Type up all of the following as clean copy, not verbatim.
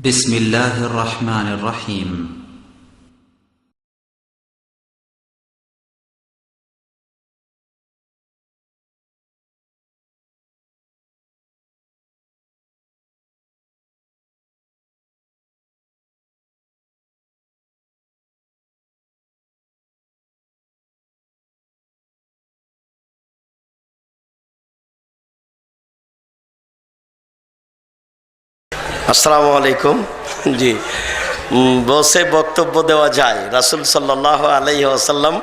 بسم الله الرحمن الرحيم আসসালামু আলাইকুম। জি, বসে বক্তব্য দেওয়া যায়। রাসূল সাল্লাল্লাহু আলাইহি ওয়াসাল্লাম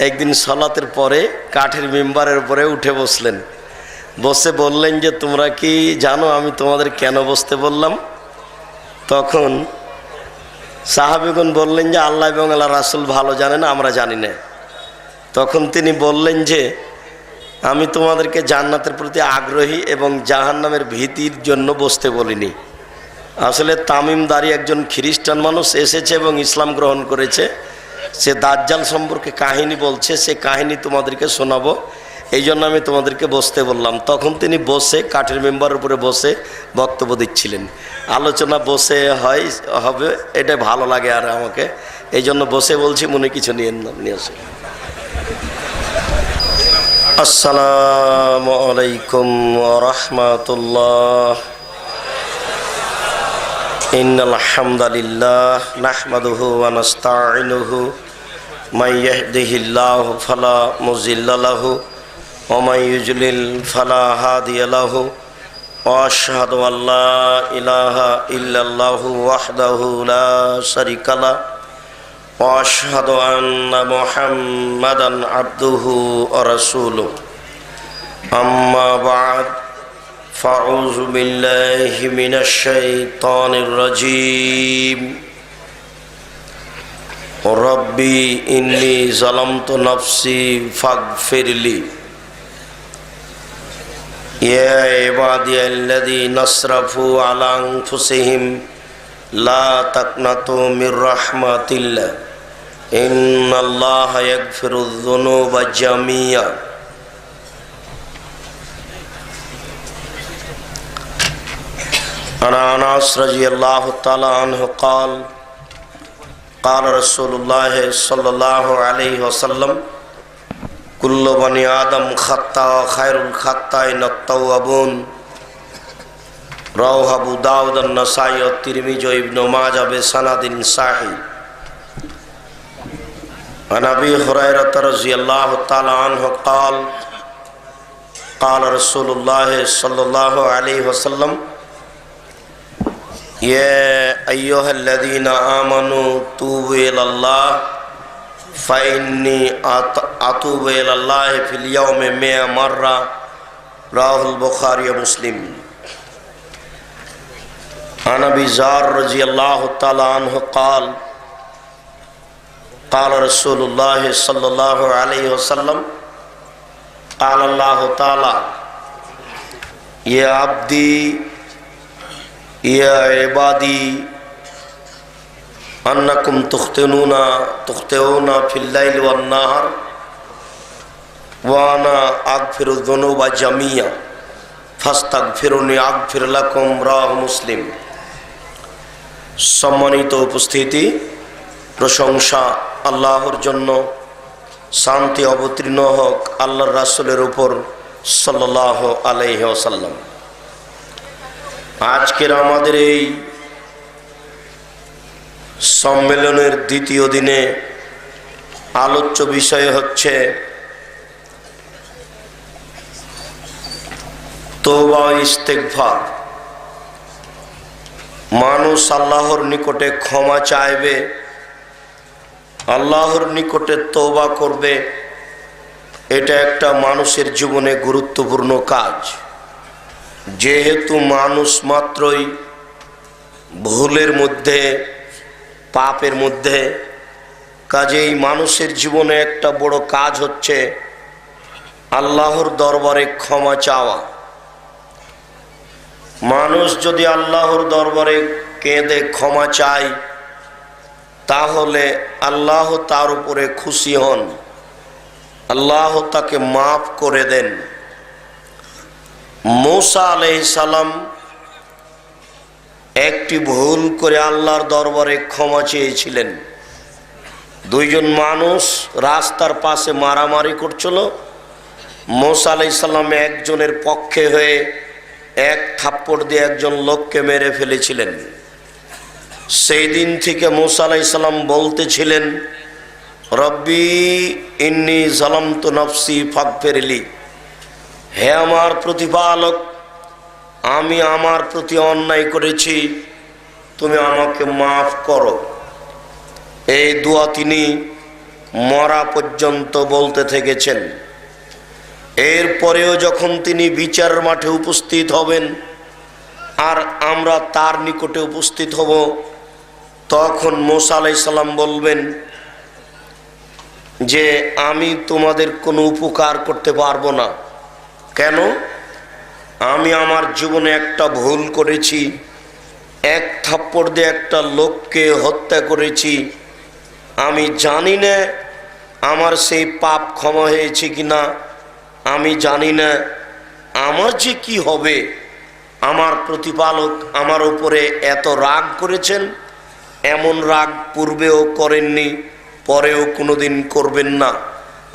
একদিন সালাতের পরে কাঠের মিম্বারের উপরে উঠে বসলেন। বসে বললেন যে তোমরা কি জানো আমি তোমাদের কেন বসতে বললাম? তখন সাহাবীগণ বললেন যে আল্লাহ এবং আল্লাহ রাসূল ভালো জানেন, আমরা জানি না। তখন তিনি বললেন যে আমি তোমাদেরকে জান্নাতের প্রতি আগ্রহী এবং জাহান্নামের ভীতির জন্য বসতে বলিনি। আসলে তামিমদারি একজন খ্রিস্টান মানুষ এসেছে এবং ইসলাম গ্রহণ করেছে। সে দাজ্জাল সম্পর্কে কাহিনী বলছে, সে কাহিনী তোমাদেরকে শোনাবো, এই জন্য আমি তোমাদেরকে বসতে বললাম। তখন তিনি বসে কাঠের মেম্বারের উপরে বসে বক্তব্য দিচ্ছিলেন। আলোচনা বসে হবে, এটা ভালো লাগে আর আমাকে, এই জন্য বসে বলছি, মনে কিছু নিয়ে আসে। আসসালামু আলাইকুম ওয়া রাহমাতুল্লাহ। ইন্নাল হামদালিল্লাহ নাহমাদুহু ওয়া নাস্তাঈনুহু মান ইয়াহদিহিল্লাহু ফালা মুযিল্লা লাহু ওয়া মান ইউযলিল ফালা হাদিয়া লাহু ওয়া আশহাদু আল্লা ইলাহা ইল্লাল্লাহু ওয়াহদাহু লা শারীকা লাহু ওয়া আশহাদু আন্না মুহাম্মাদান আবদুহু ওয়া রাসূলুহু। আম্মা বা'দ, ফাউযু বিল্লাহি মিনাশ শাইতানির রাজীম। রব্বি ইন্নী যালামতু নাফসি ফাগফিরলি। ইয়া ইবাদিয়াল্লাযীনা আসরাফু আলা আনফুসিহিম লা তাকনাতু মির রাহমাতিল্লাহ ইন্নাল্লাহা ইয়াগফিরুয যুনুবা জামিআ। عن انس رضي الله تعالى عنه قال قال رسول الله صلى الله عليه وسلم كل بني آدم خطاء خير الخطائين التوابون رواه أبو داود النسائي والترمذي وابن ماجه بسند صحيح. عن أبي هريرة رضي الله تعالى عنه قال قال رسول الله صلى الله عليه وسلم يا أيها الذين آمنوا توبوا إلى الله فإني أتوب إلى الله في اليوم 100 مرة رواه البخاري ومسلم. عن أبي ذر رضي الله تعالى عنه قال قال رسول الله صلى الله عليه وسلم قال الله تعالى يا عبدي يا عبادي أنكم تخطئون في الليل والنهار وأنا أغفر الذنوب جميعا فاستغفروني أغفر لكم رواه মুসলিম। সম্মানিত উপস্থিতি, প্রশংসা আল্লাহর জন্য, শান্তি অবতীর্ণ হোক আল্লাহর রাসূলের উপর সাল্লাল্লাহু আলাইহি ওয়াসাল্লাম। আজকের আমাদের এই সম্মেলনের দ্বিতীয় দিনে আলোচ্য বিষয় হচ্ছে তওবা ও ইস্তেগফার। মানুষ আল্লাহর নিকটে ক্ষমা চাইবে, আল্লাহর নিকটে তওবা করবে, এটা একটা মানুষের জীবনে গুরুত্বপূর্ণ কাজ। যেহেতু মানুষ মাত্রই ভুলের মধ্যে, পাপের মধ্যে, কাজেই মানুষের জীবনে একটা বড় কাজ হচ্ছে আল্লাহর দরবারে ক্ষমা চাওয়া। মানুষ যদি আল্লাহর দরবারে কেঁদে ক্ষমা চায় তাহলে আল্লাহ তার উপরে খুশি হন, আল্লাহ তাকে মাফ করে দেন। মূসা আলাইহিস সালাম একটি ভুল করে আল্লাহর দরবারে ক্ষমা চেয়েছিলেন। দুইজন মানুষ রাস্তার পাশে মারামারি করছিল। মুসা আলাইহিস সালাম একজনের পক্ষে হয়ে এক থাপ্পড় দিয়ে একজন লোককে মেরে ফেলেছিলেন। সেই দিন থেকে মুসা আলাইহিস সালাম বলতেছিলেন, রব্বি ইন্নী যালামতু নাফসি ফাগফিরলি, হে আমার প্রতিপালক, আমি আমার প্রতি অন্যায় করেছি, তুমি আমাকে মাফ করো। এই দোয়া তিনি মরা পর্যন্ত বলতে থেকেছেন। এরপরেও যখন তিনি বিচারের মাঠে উপস্থিত হবেন আর আমরা তার নিকটে উপস্থিত হব, তখন মুসা আলাইহিস সালাম বলবেন যে আমি তোমাদের কোনো উপকার করতে পারবো না। কেন? আমি আমার জীবনে একটা ভুল করেছি, এক থাপ্পড় দিয়ে একটা লোককে হত্যা করেছি। আমি জানি না আমার সেই পাপ ক্ষমা হয়েছে কিনা, আমি জানি না আমার যে কি হবে। আমার প্রতিপালক আমার উপরে এত রাগ করেছেন, এমন রাগ পূর্বেও করেননি, পরেও কোনোদিন করবেন না।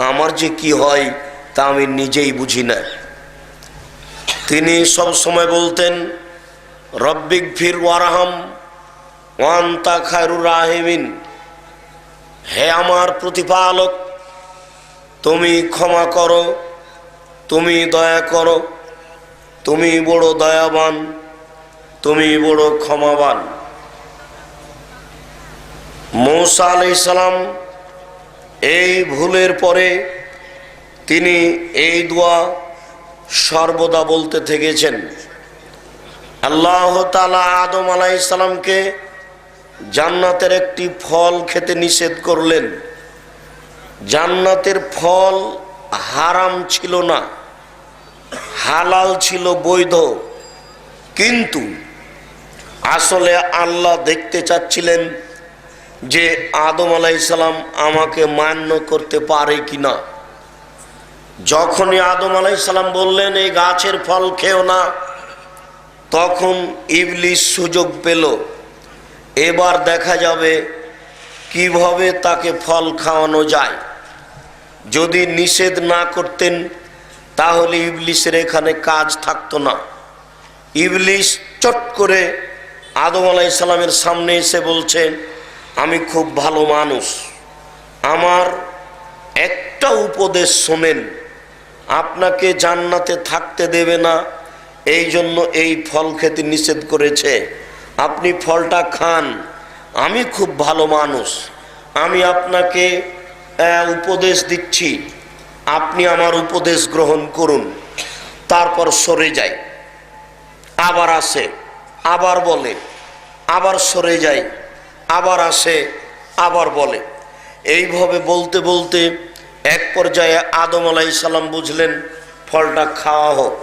আমার যে কি হয় তা আমি নিজেই বুঝি না। তিনি সব সময় বলতেন, রব্বিগফির ওয়ারহাম ওয়া আনতা খায়রুর রাহিমিন, হে আমার প্রতিপালক, তুমি ক্ষমা করো, তুমি দয়া করো, তুমি বড় দয়াবান, তুমি বড় ক্ষমাবান। মুসা আলাইহিস সালাম এই ভুলের পরে তিনি এই দোয়া সর্বদা বলতে থেকেছেন। আল্লাহ তাআলা আদম আলাইহিস সালামকে জান্নাতের একটি ফল খেতে নিষেধ করলেন। জান্নাতের ফল হারাম ছিল না, হালাল ছিল, বৈধ। কিন্তু আসলে আল্লাহ দেখতে চাচ্ছিলেন যে আদম আলাইহিস সালাম আমাকে মান্য করতে পারে কিনা। যখনই আদম আলাইহিস সালাম বললেন এই গাছের ফল খেও না, তখন ইবলিস সুযোগ পেল। এবার দেখা যাবে কিভাবে তাকে ফল খাওয়ানো যায়। যদি নিষেধ না করতেন তাহলে ইবলিসের এখানে কাজ থাকতো না। ইবলিস চট করে আদম আলাইহিস সালামের সামনে এসে বলছে, আমি খুব ভালো মানুষ, আমার একটা উপদেশ শোনেন, আপনাকে জান্নাতে থাকতে দেবে না, এই জন্য এই ফল খেতে নিষেধ করেছে, আপনি ফলটা খান। আমি খুব ভালো মানুষ, আমি আপনাকে উপদেশ দিচ্ছি, আপনি আমার উপদেশ গ্রহণ করুন। তারপর সরে যায়, আবার আসে, আবার বলে, আবার সরে যায়, আবার আসে, আবার বলে। এইভাবে বলতে বলতে এক পর্যায়ে আদম আলাইহিস সালাম বুঝলেন ফলটা খাওয়া হোক,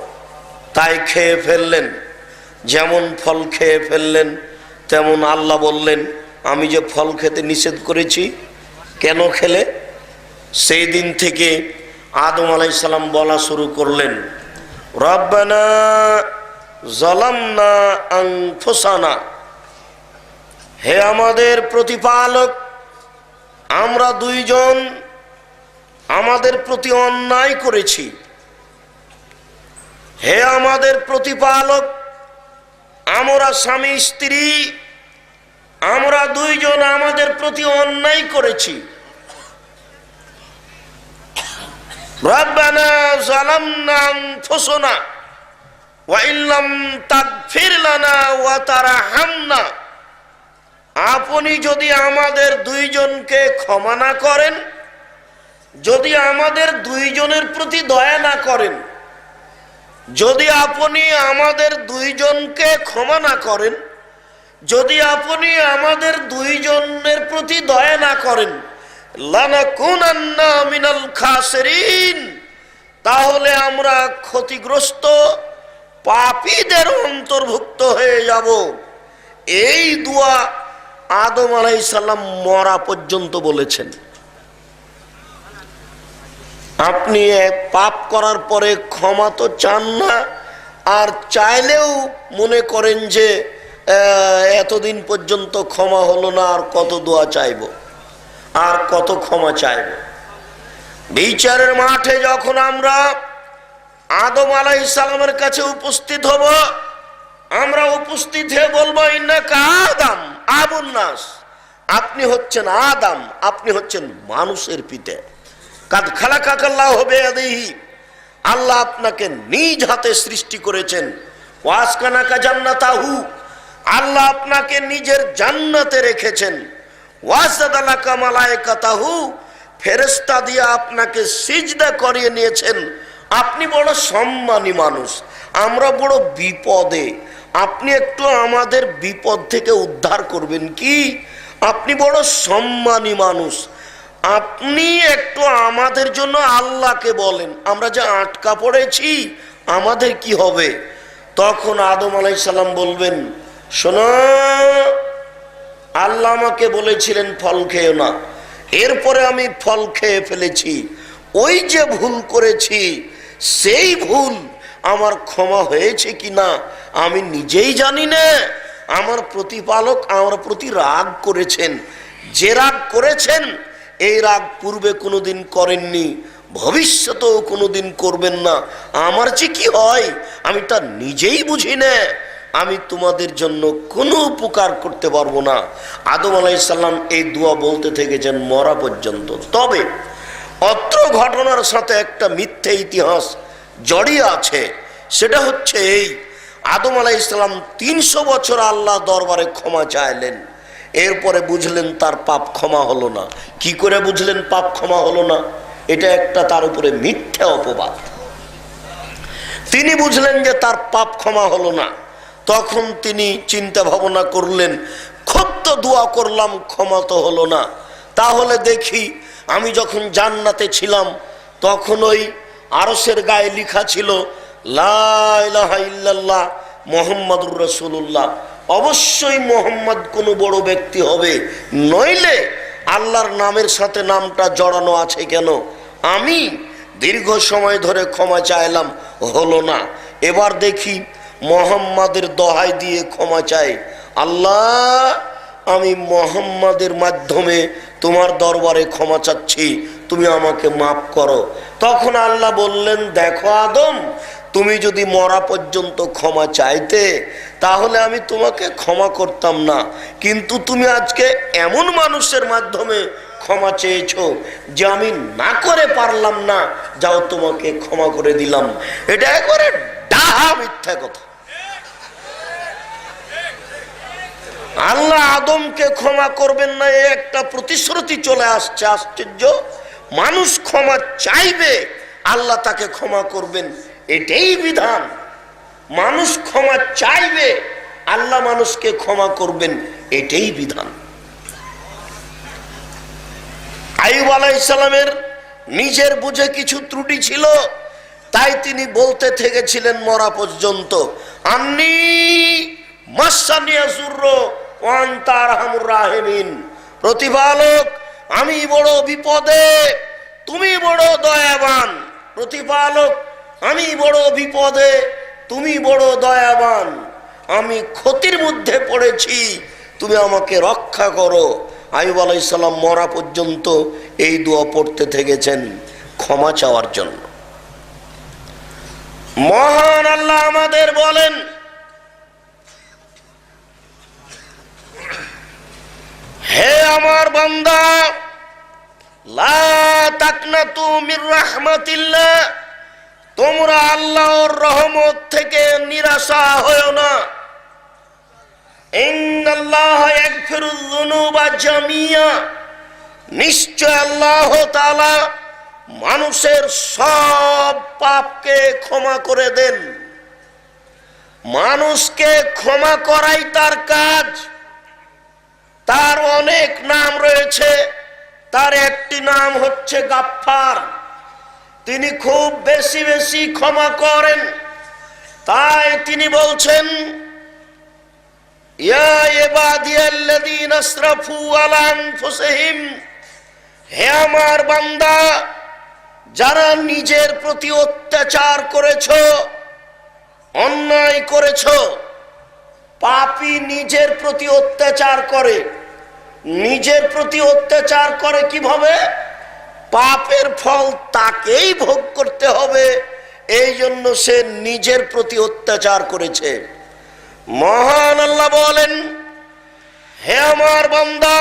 তাই খেয়ে ফেললেন। যেমন ফল খেয়ে ফেললেন তেমন আল্লাহ বললেন, আমি যে ফল খেতে নিষেধ করেছি, কেন খেলে? সেই দিন থেকে আদম আলাইহিস সালাম বলা শুরু করলেন, রব্বানা যালামনা আনফুসানা, হে আমাদের প্রতিপালক, আমরা দুইজন আমাদের প্রতি অন্যায় করেছি। হে আমাদের প্রতিপালক, আমরা স্বামী স্ত্রী, আমরা দুইজন আমাদের প্রতি অন্যায় করেছি। রব্বানা যালামনা আনফুসানা ওয়া ইল্লাম তাগফির লানা ওয়া তারহামনা, আপনি যদি আমাদের দুইজনকে ক্ষমা না করেন, যদি আমাদের দুইজনের প্রতি দয়া না করেন, যদি আপনি আমাদের দুইজনকে ক্ষমা না করেন, যদি আপনি আমাদের দুইজনের প্রতি দয়া না করেন, লানাকুনান্না মিনাল খাসিরিন, তাহলে আমরা ক্ষতিগ্রস্ত পাপীদের অন্তর্ভুক্ত হয়ে যাব। এই দোয়া আদম আলাইহিস সালাম মরা পর্যন্ত বলেছেন। আপনি পাপ করার পরে ক্ষমা তো চান না, আর চাইলেও মনে করেন যে এতদিন পর্যন্ত ক্ষমা হলো না, আর কত দোয়া চাইব, আর কত ক্ষমা চাইব। বিচারের মাঠে যখন আমরা আদম আলাইহিস সালামের কাছে উপস্থিত হব, আমরা উপস্থিত হয়ে বলবো ইন্নাকা আদম আবুন নাস, আপনি হচ্ছেন আদম, আপনি হচ্ছেন মানুষের পিতা। কাদ খালাকাকাল্লাহু বিয়াদিহি, আল্লাহ আপনাকে নিজ হাতে সৃষ্টি করেছেন। ওয়াসকানাকা জান্নাতাহু, আল্লাহ আপনাকে নিজের জান্নাতে রেখেছেন। ওয়াসাদালাকা মালায়েকাতাহু, ফেরেশতা দিয়ে আপনাকে সিজদা করিয়ে নিয়েছেন। আপনি বড় সম্মানী মানুষ, আমরা বড় বিপদে, আপনি একটু আমাদের বিপদ থেকে উদ্ধার করবেন কি? আপনি বড় সম্মানী মানুষ, আপনি একটু আমাদের জন্য আল্লাহকে বলেন, আমরা যে আটকা পড়েছি আমাদের কি হবে? তখন আদম আলাইহিস সালাম বলবেন, শোনো, আল্লাহ আমাকে বলেছিলেন ফল খেও না, এরপরে আমি ফল খেয়ে ফেলেছি, ওই যে ভুল করেছি সেই ভুল আমার ক্ষমা হয়েছে কিনা আমি নিজেই জানি না। আমার প্রতিপালক আমার প্রতি রাগ করেছেন, যে রাগ করেছেন এই রাগ পূর্বে কোনোদিন করেননি, ভবিষ্যতেও কোনোদিন করবেন না। আমার যে কি হয় আমি তা নিজেই বুঝি না, আমি তোমাদের জন্য কোনো উপকার করতে পারবো না। আদম আলাইহিস সালাম এই দোয়া বলতে থেকেছেন মরা পর্যন্ত। তবে অত্র ঘটনার সাথে একটা মিথ্যে ইতিহাস জড়িয়ে আছে, সেটা হচ্ছে এই, আদম আলাইহিস সালাম 300 বছর আল্লাহ দরবারে ক্ষমা চাইলেন, এরপরে বুঝলেন তার পাপ ক্ষমা হলো না। কি করে বুঝলেন পাপ ক্ষমা হলো না? এটা একটা তার উপরে মিথ্যা অপবাদ। তিনি বুঝলেন যে তার পাপ ক্ষমা হলো না, তখন তিনি চিন্তা ভাবনা করলেন, খুব তো দোয়া করলাম, ক্ষমা তো হলো না, তাহলে দেখি আমি যখন জান্নাতে ছিলাম তখন ওই আরশের গায়ে লেখা ছিল লা ইলাহা ইল্লাল্লাহ মুহাম্মাদুর রাসূলুল্লাহ, অবশ্যই মোহাম্মদ কোনো বড় ব্যক্তি হবে, নইলে আল্লাহর নামের সাথে নামটা জড়ানো আছে কেন? আমি দীর্ঘ সময় ধরে ক্ষমা চাইলাম, হলো না, এবার দেখি মোহাম্মদের দোহাই দিয়ে ক্ষমা চাই, আল্লাহ আমি মোহাম্মদের মাধ্যমে তোমার দরবারে ক্ষমা চাচ্ছি, তুমি আমাকে মাফ করো। তখন আল্লাহ বললেন, দেখো আদম, তুমি যদি মরা পর্যন্ত ক্ষমা চাইতে তাহলে আমি তোমাকে ক্ষমা করতাম না, কিন্তু তুমি আজকে এমন মানুষের মাধ্যমে ক্ষমা চেয়েছো যে আমি না করে পারলাম না, যাও তোমাকে ক্ষমা করে দিলাম। এটা একবারে ডাহা মিথ্যা কথা। আল্লাহ আদমকে ক্ষমা করবেন না, এ একটা প্রতিশ্রুতি চলে আসছে। আশ্চর্য, মানুষ ক্ষমা চাইবে আল্লাহ তাকে ক্ষমা করবেন, এটাই বিধান। মানুষ ক্ষমা চাইবে আল্লাহ মানুষকে ক্ষমা করবেন, এটাই বিধান। আইয়ুব আলাইহিস সালামের নিজের বুঝে কিছু ত্রুটি ছিল, তাই তিনি বলতে থেকেছিলেন মরা পর্যন্ত, আন্নী মাসানিয়া যুরর ওয়া আনতা আরহামুর রাহিমিন, প্রতিপালক আমি বড় বিপদে, তুমি বড় দয়াবান। প্রতিপালক আমি বড় বিপদে, তুমি বড় দয়াবান, আমি ক্ষতির মধ্যে পড়েছি, তুমি আমাকে রক্ষা করো। আইয়ুব আলাইহিস সালাম মরা পর্যন্ত এই দোয়া পড়তে থেকেছেন ক্ষমা চাওয়ার জন্য। মহান আল্লাহ আমাদের বলেন, হে আমার বান্দা, লা তাকনাতু মির রাহমাতিল্লাহ, তোমরা আল্লাহর রহমত থেকে নিরাশা হয়ো না। ইন্নাল্লাহা ইয়াগফিরুয যুনুবা জামিয়া, নিশ্চয় আল্লাহ তাআলা মানুষের সব পাপকে ক্ষমা করে দেন। মানুষকে ক্ষমা করাই তার কাজ। তার অনেক নাম রয়েছে, তার একটি নাম হচ্ছে গাফফার। তিনি খুব বেশি বেশি ক্ষমা করেন, তাই তিনি বলছেন, ইয়া ইবাদিয়াল্লাযীনা আসরাফু আলা আনফুসিহিম, হে আমার বান্দা যারা নিজের প্রতি অত্যাচার করেছো, অন্যায় করেছো, পাপী নিজের প্রতি অত্যাচার করে। নিজের প্রতি অত্যাচার করে কিভাবে? পাপের ফল তাকেই ভোগ করতে হবে, এই জন্য সে নিজের প্রতি অত্যাচার করেছে। মহান আল্লাহ বলেন, হে আমার বান্দা,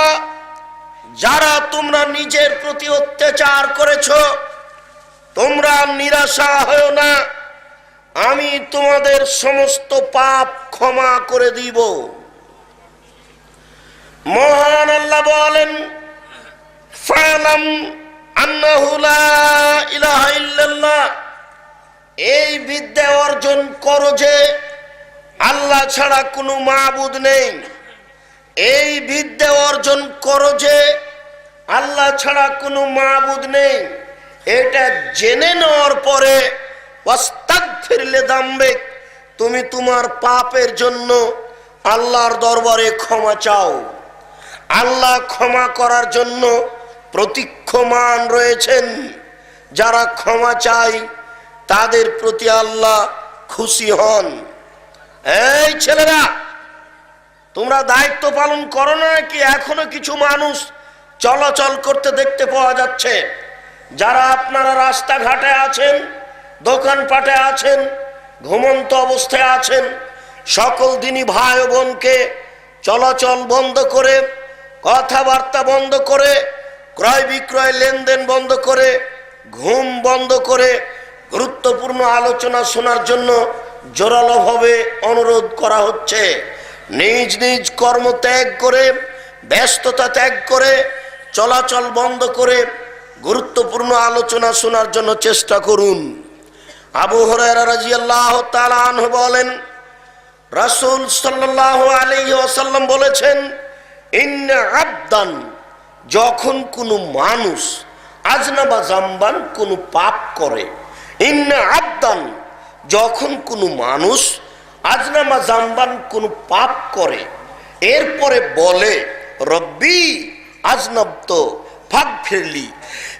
যারা তোমরা নিজের প্রতি অত্যাচার করেছো, তোমরা নিরাশা হয়ো না, আমি তোমাদের সমস্ত পাপ ক্ষমা করে দিব। মহান আল্লাহ বলেন, ফালাম আন্নাহু লা ইলাহা ইল্লাল্লাহ, এই বিদ্যা অর্জন করো যে আল্লাহ ছাড়া কোনো মাবুদ নেই। এই বিদ্যা অর্জন করো যে আল্লাহ ছাড়া কোনো মাবুদ নেই। এটা জেনে নেওয়ার পরে ওয়াস্তাগফির লিযামবিক, তুমি তোমার পাপের জন্য আল্লাহর দরবারে ক্ষমা চাও। আল্লাহ ক্ষমা করার জন্য প্রতীক্ষমান রয়েছেন। যারা ক্ষমা চায় তাদের প্রতি আল্লাহ খুশি হন। এই ছেলেরা, তোমরা দায়িত্ব পালন করো না কি? এখনো কিছু মানুষ চলাচল করতে দেখতে পাওয়া যাচ্ছে। যারা আপনারা রাস্তাঘাটে আছেন, দোকানপাটে আছেন, ঘুমন্ত অবস্থায় আছেন, সকল দিনই ভাই ও বোনকে চলাচল বন্ধ করে, কথাবার্তা বন্ধ করে, ক্রয় বিক্রয় লেনদেন বন্ধ করে, ঘুম বন্ধ করে গুরুত্বপূর্ণ আলোচনা শোনার জন্য জোরালোভাবে অনুরোধ করা হচ্ছে। নিজ নিজ কর্ম ত্যাগ করে, ব্যস্ততা ত্যাগ করে, চলাচল বন্ধ করে গুরুত্বপূর্ণ আলোচনা শোনার জন্য চেষ্টা করুন। আবু হুরায়রা রাদিয়াল্লাহু তাআলা আনহু বলেন, রাসূল সাল্লাল্লাহু আলাইহি ওয়াসাল্লাম বলেছেন, ইন্না আবদান, যখন কোনো মানুষ আজনাবা জামবান, কোনো পাপ করে, ইন্না আবদান, যখন কোনো মানুষ আজনামা জামবান, কোনো পাপ করে, এরপরে বলে রব্বি আজনাবতু ফাগফিরলি,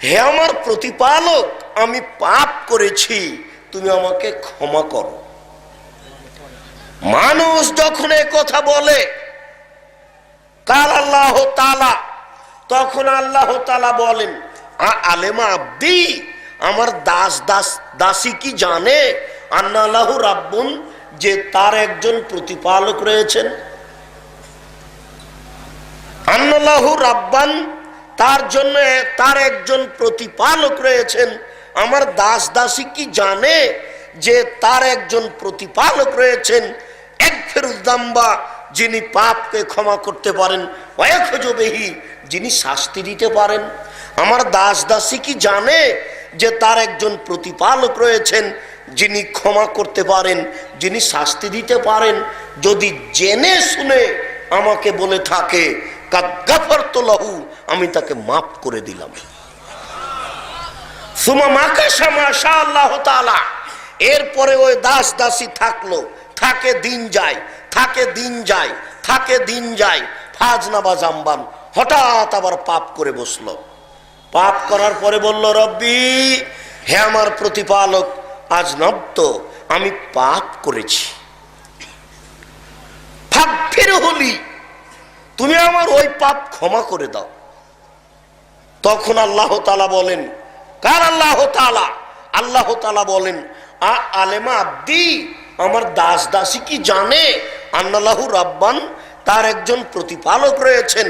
হে আমার প্রতিপালক, আমি পাপ করেছি, তুমি আমাকে ক্ষমা করো। মানুষ যখন এ কথা বলে, কাল আল্লাহ তাআলা, তখন আল্লাহ তাআলা বলেন, আলেমা আব্দি, আমার দাসী কি জানে আন্না লাহু রাব্বুন, যে তার একজন প্রতিপালক রয়েছেন। আন্না লাহু রাব্বান, তার জন্য তার একজন প্রতিপালক রয়েছেন। আমার দাসী কি জানে যে তার একজন প্রতিপালক রয়েছেন। ইগফিরুয যামবা, যিনি পাপকে ক্ষমা করতে পারেন, ওয়ায়াখযু বিহি, যিনি শাস্তি দিতে পারেন। আমার দাসী কি জানে যে তার একজন প্রতিপালক রয়েছেন, যিনি ক্ষমা করতে পারেন, যিনি শাস্তি দিতে পারেন। যদি জেনে শুনে আমাকে বলে থাকে কাদ গাফারতু লাহু, আমি তাকে মাফ করে দিলাম। সুমা মাকাশা মাশা আল্লাহ তাআলা, এরপরে ওই দাসী থাকলো, থাকে দিন যায়, থাকে দিন যায়, থাকে দিন যায়, ফাজনাবা জামবান, হঠাৎ আবার পাপ করে বসলো। পাপ করার পরে বলল, রব্বি, হে আমার প্রতিপালক, আজনাবতু, আমি পাপ করেছি, ফাগফিরহুলি, তুমি আমার ওই পাপ ক্ষমা করে দাও। তখন আল্লাহ তাআলা বলেন, কার আল্লাহ তাআলা? আল্লাহ তাআলা বলেন, আলেমা আব্দি, আমার দাসী কি জানে আন্না লাহু রাব্বান, তার একজন প্রতিপালক রয়েছেন,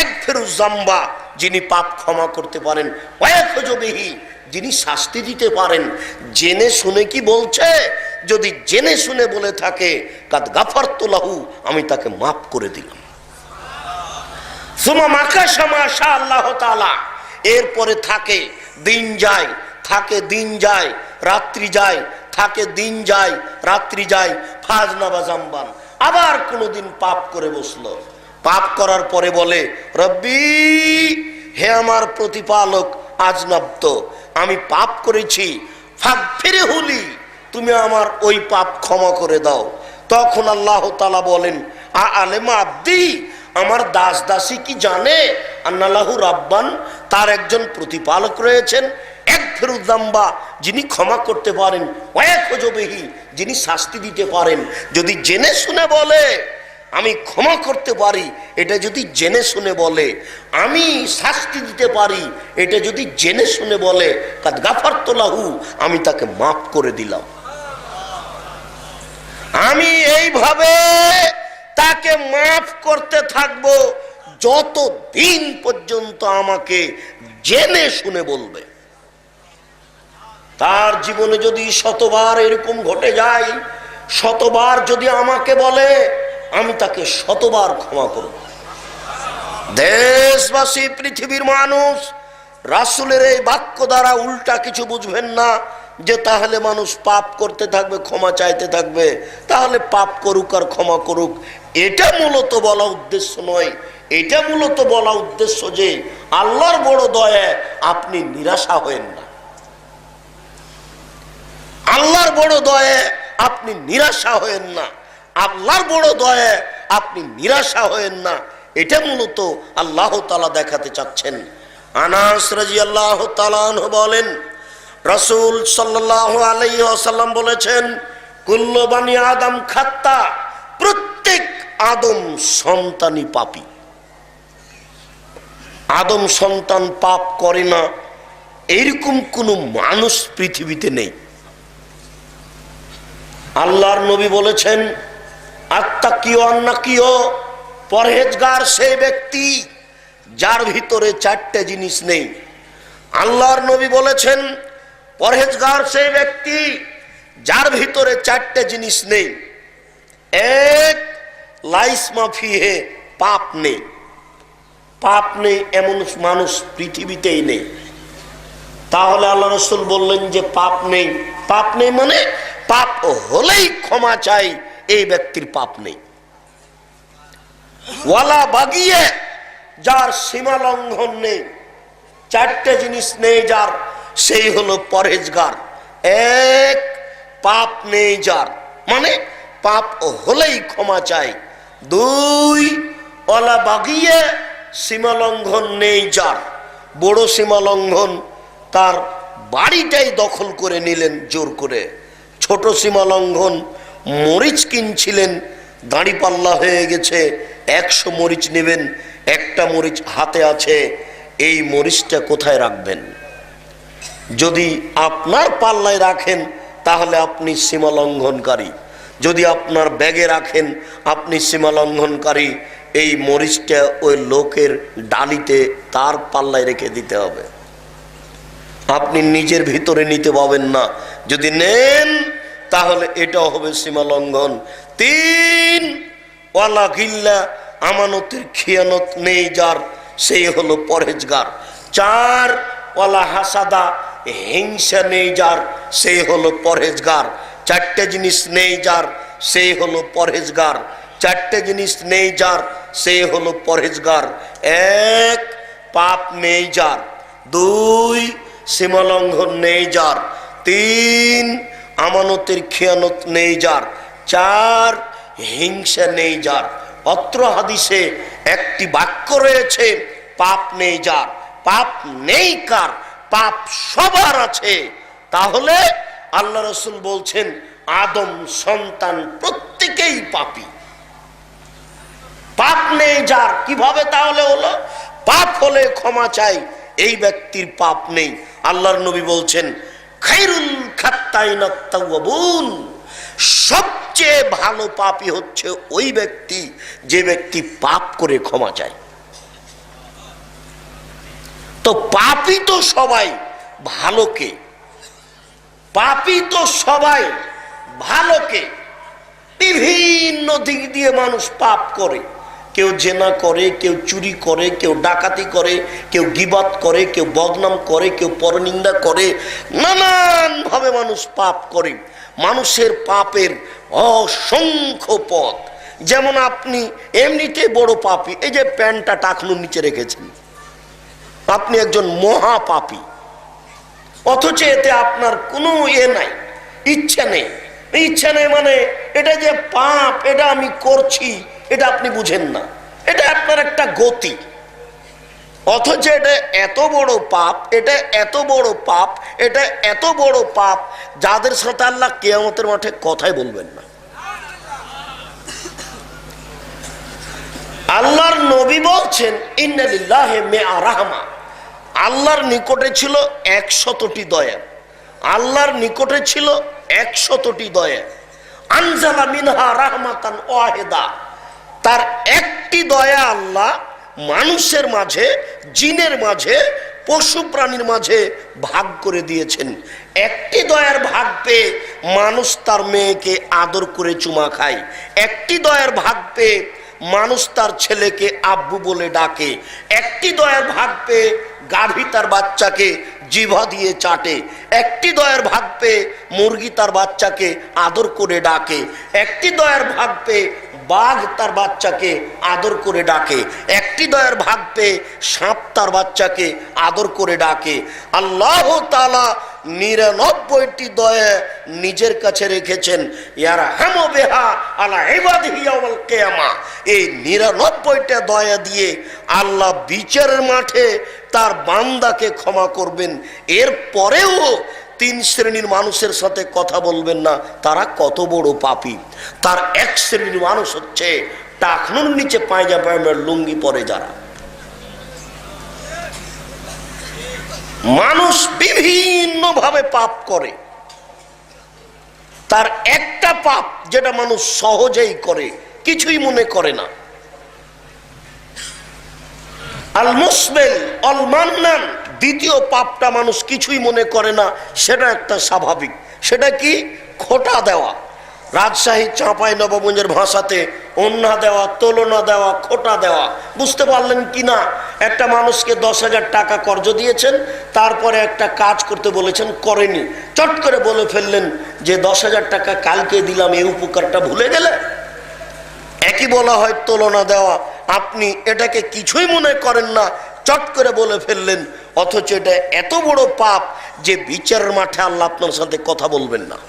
ইগফিরুয যামবা, যিনি পাপ ক্ষমা করতে পারেন, ওয়ায়াখযু বিহি, যিনি শাস্তি দিতে পারেন। জেনে শুনে কি বলছে? যদি জেনে শুনে বলে থাকে কাদ গাফারতু লাহু, আমি তাকে মাফ করে দিলাম। সুমা মাকাশা মাশা আল্লাহ তাআলা, এরপরে থাকে দিন যায়, থাকে দিন যায়, রাত্রি যায়, থাকে দিন যায়, রাত্রি যায়, ফাজনাবা জামবান, আবার কোনোদিন পাপ করে বসলো। পাপ করার পরে বলে, রব্বি, হে আমার প্রতিপালক, আজনাবতু, আমি পাপ করেছি, ফাগফিরহুলি, তুমি আমার ওই পাপ ক্ষমা করে দাও। তখন আল্লাহ তাআলা বলেন, আলেমা আব্দি, আমার দাসী কি জানে আন্না লাহু রাব্বান, তার একজন প্রতিপালক রয়েছেন, ইগফিরুয যামবা, যিনি ক্ষমা করতে পারেন, ওয়ায়াখযু বিহি, যিনি শাস্তি দিতে পারেন। যদি জেনে শুনে বলে আমি ক্ষমা করতে পারি, এটা যদি জেনে শুনে বলে, আমি শাস্তি দিতে পারি, এটা যদি জেনে শুনে বলে, কাদ গাফারতু লাহু, আমি তাকে মাফ করে দিলাম। আমি এইভাবে তাকে মাফ করতে থাকবো যতদিন পর্যন্ত আমাকে জেনে শুনে বলবে। তার জীবনে যদি শতবার এরকম ঘটে যায়, শতবার যদি আমাকে বলে, আমি তাকে শতবার ক্ষমা করব। দেশবাসী, পৃথিবীর মানুষ, রাসূলের এই বাক্য দ্বারা উল্টা কিছু বুঝবেন না যে তাহলে মানুষ পাপ করতে থাকবে, ক্ষমা চাইতে থাকবে, তাহলে পাপ করুক আর ক্ষমা করুক। এটা মূলত বলা উদ্দেশ্য নয়। এটা মূলত বলা উদ্দেশ্য যে আল্লাহর বড় দয়া, আপনি নিরাশা হয়েন না। আল্লাহর বড় দয়া, আপনি নিরাশা হয়েন না। আল্লাহর বড় দয়া, আপনি নিরাশা হয়েন না। এটা মূলত আল্লাহ তাআলা দেখাতে চাচ্ছেন। আনাস রাদিয়াল্লাহু তাআলা আনহু বলেন, রাসূল সাল্লাল্লাহু আলাইহি ওয়াসাল্লাম বলেছেন, কুল্লু বানি আদম খাত্তা, প্রত্যেক আদম সন্তানই পাপী। আদম সন্তান পাপ করে না এরকম কোন মানুষ পৃথিবীতে নেই। আল্লাহর নবী বলেছেন, আত্তাকিও আন্নাকিও, পরহেজগার সেই ব্যক্তি যার ভিতরে চারটে জিনিস নেই। আল্লাহর নবী বলেছেন, পরহেজগার সেই ব্যক্তি যার ভিতরে চারটে জিনিস নেই। এক, লাইসমা ফিহে, পাপ নেই। পাপ নেই এমন মানুষ পৃথিবীতেই নেই। তাহলে আল্লাহ রাসূল বললেন যে পাপ নেই। পাপ নেই মানে পাপ হলেই ক্ষমা চাই, এই ব্যক্তির পাপ নেই। ওয়ালা বাগিয়ে, যার সীমা লঙ্ঘন নেই। চারটে জিনিস নেই যার, সেই হলো পরহেজগার। এক, পাপ নেই যার, মানে পাপ হলেই ক্ষমা চাই। দুই, ওয়ালা বাগিয়ে, সীমা লঙ্ঘন নেই যার। বড় সীমা লঙ্ঘন, তার বাড়িটাই দখল করে নিলেন জোর করে। ছোট সীমা লঙ্ঘন, মরিচ কিনছিলেন, দাঁড়িপাল্লা হয়ে গেছে, 100 মরিচ নেবেন, একটা মরিচ হাতে আছে, এই মরিচটা কোথায় রাখবেন? যদি আপনার পাল্লায় রাখেন তাহলে আপনি সীমা লঙ্ঘনকারী, যদি আপনার ব্যাগে রাখেন আপনি সীমা লঙ্ঘনকারী। এই মরিচটা ওই লোকের ডালিতে তার পাল্লায় রেখে দিতে হবে, আপনি নিজের ভিতরে নিতে পাবেন না। যদি নেন তাহলে এটাও হবে সীমা লঙ্ঘন। তিন, ওয়ালা গিল্লা, আমানতের খিয়ানত নেই যার, সেই হলো পরহেজগার। চার, ওয়ালা হাসাদা, হিংসা নেই যার, সেই হলো পরহেজগার। চারটে জিনিস নেই যার, সেই হলো পরহেজগার। চারটে জিনিস নেই যার, সেই হলো পরহেজগার। এক, পাপ নেই যার। দুই, সীমালঙ্ঘন নেই যার। তিন, আমানতের খেয়ানত নেই যার। চার, হিংসা নেই যার। অত্র হাদিসে একটি বাক্য রয়েছে, পাপ নেই যার। পাপ নেই কার? পাপ সবার আছে। তাহলে আল্লাহ রাসূল বলছেন, আদম সন্তান প্রত্যেকেই পাপী। পাপ নেই যার, কিভাবে তাহলে হলো? পাপ হলে ক্ষমা চাই, এই ব্যক্তির পাপ নেই। আল্লাহর নবী বলছেন, খায়রুল খাত্তাইনাত তাওয়াবুন, সবচেয়ে ভালো পাপী হচ্ছে ওই ব্যক্তি যে ব্যক্তি পাপ করে ক্ষমা চায়। তো পাপী তো সবাই, ভালো কে? পাপী তো সবাই, ভালো কে? বিভিন্ন দিক দিয়ে মানুষ পাপ করে। কেউ জেনা করে, কেউ চুরি করে, কেউ ডাকাতি করে, কেউ গীবত করে, কেউ বদনাম করে, কেউ পরনিন্দা করে, নানান ভাবে মানুষ পাপ করে। মানুষের পাপের অসংখ্য পথ। যেমন আপনি এমনিতে বড় পাপী, এই যে প্যান্টটা টাকনুর নিচে রেখেছেন, আপনি একজন মহা পাপী, অথচ এতে আপনার কোনো নাই, ইচ্ছা নেই। ইচ্ছা নেই মানে এটা যে পাপ, এটা আমি করছি, এটা আপনি বুঝেন না, এটা আপনার একটা গতি। অথচ এটা এত বড় পাপ, এটা এত বড় পাপ, এটা এত বড় পাপ, যাদের সাথে আল্লাহ কিয়ামতের মাঠে কথাই বলবেন না। আল্লাহর নবী বলছেন ইন্না লিল্লাহি মিআ রাহমা, আল্লাহর নিকটে ছিল 100টি দয়া, আল্লাহর নিকটে ছিল 100টি দয়া। আনজালা মিনহা রাহমাতান ওয়াহিদা, তার একটি দয়া আল্লাহ মানুষের মাঝে, জিনের মাঝে, পশু প্রাণীর মাঝে ভাগ করে দিয়েছেন। একটি দয়ার ভাগ পেয়ে মানুষ তার মেয়েকে আদর করে চুমা খায়, একটি দয়ার ভাগ পেয়ে মানুষ তার ছেলেকে আব্বু বলে ডাকে, একটি দয়ার ভাগ পেয়ে গাভী তার বাচ্চাকে জিভা দিয়ে চাটে, একটি দয়ার ভাগ পেয়ে মুরগি তার বাচ্চাকে আদর করে ডাকে, একটি দয়ার ভাগ পেয়ে বাঘ তার বাচ্চাকে আদর করে ডাকে, একটি দয়ার ভাগ পেয়ে সাপ তার বাচ্চাকে আদর করে ডাকে। আল্লাহ তাআলা 99টি দয়া নিজের কাছে রেখেছেন। ইয়ারহামু বিহা আলা ইবাদিহি ইয়াউমাল কিয়ামা, এই 99টা দয়া দিয়ে আল্লাহ বিচারের মাঠে তার বান্দাকে ক্ষমা করবেন। এর পরেও 3 শ্রেণীর মানুষের সাথে কথা বলবেন না, তারা কত বড় পাপী। তার এক শ্রেণীর মানুষ হচ্ছে টাকনুর নিচে পায়জামার লুঙ্গি পরে যারা। মানুষ বিভিন্ন ভাবে পাপ করে, তার একটা পাপ যেটা মানুষ সহজেই করে, কিছুই মনে করে না, আল মুসবিল আল মান্নান, দ্বিতীয় পাপটা মানুষ কিছুই মনে করে না, সেটা একটা স্বাভাবিক। সেটা কি? খোঁটা দেওয়া। রাজশাহী চাঁপাই নবাবগঞ্জের ভাষাতে অন্যা দেওয়া, তুলনা দেওয়া, খোঁটা দেওয়া। বুঝতে পারলেন কি না? একটা মানুষকে 10,000 টাকা কর্জ দিয়েছেন, তারপরে একটা কাজ করতে বলেছেন, করেনি, চট করে বলে ফেললেন যে 10,000 টাকা কালকে দিলাম, এই উপকারটা ভুলে গেলে। একই বলা হয় তুলনা দেওয়া। আপনি এটাকে কিছুই মনে করেন না, চট করে বলে ফেললেন, অথচ এটা এত বড় পাপ যে বিচারের মাঠে আল্লাহ আপনার সাথে কথা বলবেন না।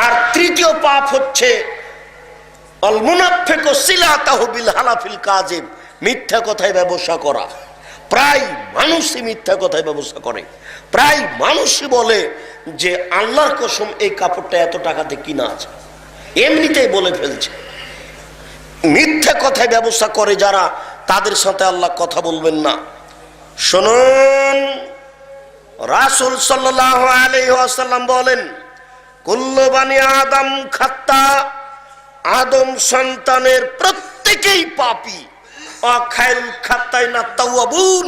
আর তৃতীয় পাপ হচ্ছে আল মুনাফিকু সিলাতাহু বিল হালাফিল কাযিব, মিথ্যা কথায় ব্যবসা করা। প্রায় মানুষই মিথ্যা কথায় ব্যবসা করে, প্রায় মানুষই বলে যে আল্লাহর কসম এই কাপড়টা এত টাকাতে কিনা আছে, এমনিতেই বলে ফেলছে। মিথ্যা কথায় ব্যবসা করে যারা, তাদের সাথে আল্লাহ কথা বলবেন না। শুনুন, রাসূল সাল্লাল্লাহু আলাইহি ওয়াসাল্লাম বলেন, কুল্লু বানি আদম খাত্তা, আদম সন্তানের প্রত্যেকেই পাপী। খায়রুল খাত্তাইনা তাওয়াবুন,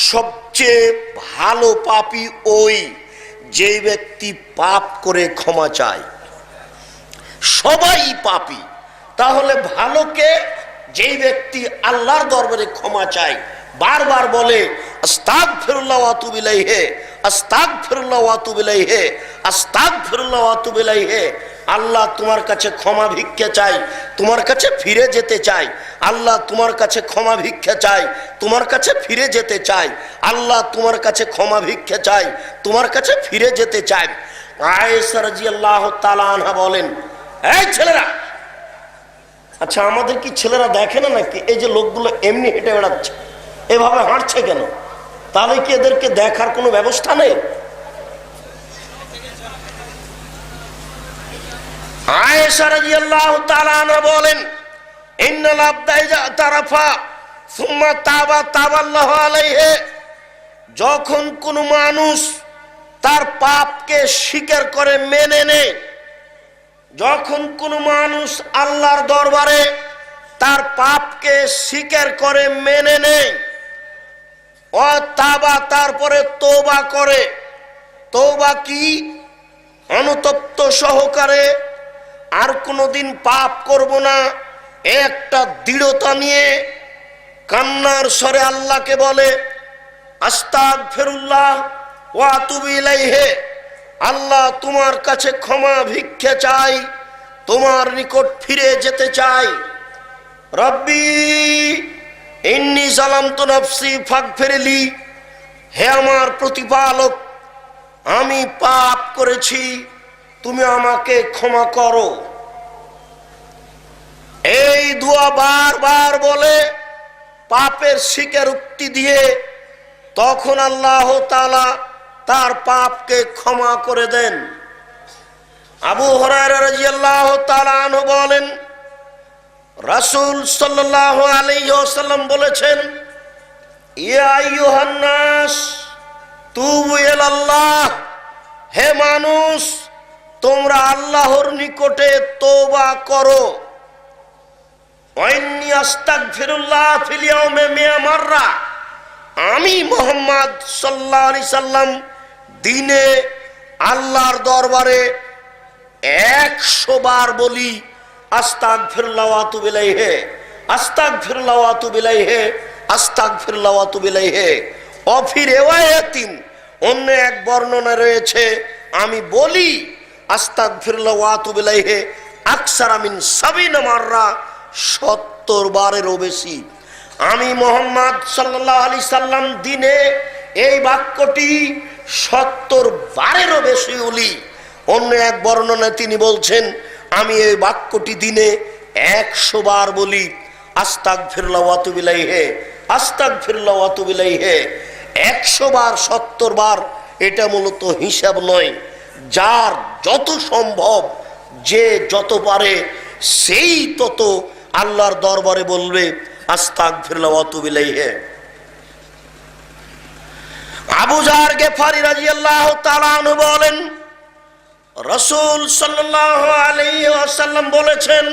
সবচেয়ে ভালো পাপী ওই যে ব্যক্তি পাপ করে ক্ষমা চায়। সবাই পাপী, তাহলে ভালো কে? যেই ব্যক্তি আল্লাহর দরবারে ক্ষমা চায়, বারবার বলে আস্তাগফিরুল্লাহ ওয়া আতুবু ইলাইহি, আস্তাগফিরুল্লাহ ওয়া আতুবু ইলাইহি, আস্তাগফিরুল্লাহ ওয়া আতুবু ইলাইহি। আল্লাহ তোমার কাছে ক্ষমা ভিক্ষা চাই, তোমার কাছে ফিরে যেতে চাই। আল্লাহ তোমার কাছে ক্ষমা ভিক্ষা চাই, তোমার কাছে ফিরে যেতে চাই। আল্লাহ তোমার কাছে ক্ষমা ভিক্ষা চাই, তোমার কাছে ফিরে যেতে চাই। আয়েশা রাদিয়াল্লাহু তাআলা আনহা বলেন, এই ছেলেরা, আচ্ছা আমাদের কি ছেলেরা দেখে না নাকি এই যে লোকগুলো এমনি হেঁটে বেড়াচ্ছে, এভাবে হাঁটছে কেন? তাহলে কি এদেরকে দেখার কোনো ব্যবস্থা নেই? আয়েশা রাদিয়াল্লাহু তাআলা আনহা বলেন, ইন্নাল আবদা ইযা তারাফা সুম্মা তাবা তাবাল্লাহু আলাইহি, যখন কোন মানুষ তার পাপকে স্বীকার করে মেনে নেয়, যখন কোন মানুষ আল্লাহর দরবারে তার পাপকে স্বীকার করে মেনে নেয়, ও তাবা, তারপরে তওবা করে। তওবা কি? অনুতপ্ত সহকারে আর কোনোদিন পাপ করব না, একটা দৃঢ়তা নিয়ে কান্নার স্বরে আল্লাহকে বলে আস্তাগফিরুল্লাহ ওয়া আতুবু ইলাইহি, আল্লাহ তোমার কাছে ক্ষমা ভিক্ষা চাই, তোমার নিকট ফিরে যেতে চাই। রব্বি ইন্নী যালামতু নাফসি ফাগফিরলি, হে আমার প্রতিপালক, আমি পাপ করেছি, তুমি আমাকে ক্ষমা করো। এই দোয়া বারবার বলে পাপের স্বীকারোক্তি দিয়ে তখন আল্লাহ তাআলা তার পাপকে ক্ষমা করে দেন। আবু হুরায়রা রাদিয়াল্লাহু তাআলা আনহু বলেন, রাসূল সাল্লাল্লাহু আলাইহি ওয়াসাল্লাম বলেছেন, ইয়া আইয়ুহান নাস তুবু ইলাল্লাহ, হে মানুষ তোমরা আল্লাহর নিকটে তওবা করো। ওয়াইন্নী আস্তাগফিরুল্লাহ ফিল ইয়াউমি মিয়া মাররা, আমি মুহাম্মদ সাল্লাল্লাহু আলাইহি সাল্লাম দিনে আল্লাহর দরবারে 100 বার বলি আস্তাগফিরুল্লাহ ওয়া আতুবু ইলাইহি, আস্তাগফিরুল্লাহ ওয়া আতুবু ইলাইহি, আস্তাগফিরুল্লাহ ওয়া আতুবু ইলাইহি। অফি রিওয়ায়াতিন, অন্য এক বর্ণনা রয়েছে, আমি বলি আস্তাগফিরুল্লাহ ওয়া আতুবু ইলাইহি আকসারা মিন 70 মাররা, 70 বারেরও বেশি। আমি মুহাম্মদ সাল্লাল্লাহু আলাইহি সাল্লাম দিনে এই বাক্যটি 70 বারেরও বেশি বলি। অন্য এক বর্ণনায় তিনি বলছেন, আমি এই বাক্যটি দিনে 100 বার বলি আস্তাগফিরুল্লাহ ওয়া আতুবু ইলাইহি, আস্তাগফিরুল্লাহ ওয়া আতুবু ইলাইহি। 100 বার 70 বার এটা মূলত হিসাব নয়, যার যত সম্ভব, যে যত পারে সেই তত আল্লাহর দরবারে বলবে আস্তাগফিরুল্লাহ ওয়া আতুবু ইলাইহি। আবু যার গিফারি রাদিয়াল্লাহু তাআলা আনহু বলেন, রাসূল সাল্লাল্লাহু আলাইহি ওয়াসাল্লাম বলেছেন,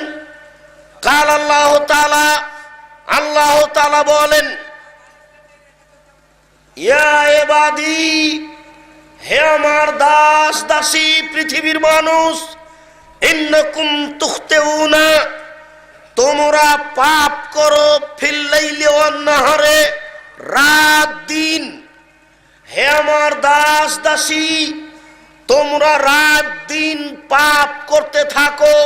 কাল আল্লাহ তাআলা, আল্লাহ তাআলা বলেন, ইয়া ইবাদি, হে আমার দাস দাসী পৃথিবীর মানুষ, ইন্নাকুম তুখতিউনা, তোমরা পাপ করো, ফিল লাইলি ওয়ান নাহারে, রাত দিন। হে আমার দাস দাসী, তোমরা রাত দিন পাপ করতে থাকো।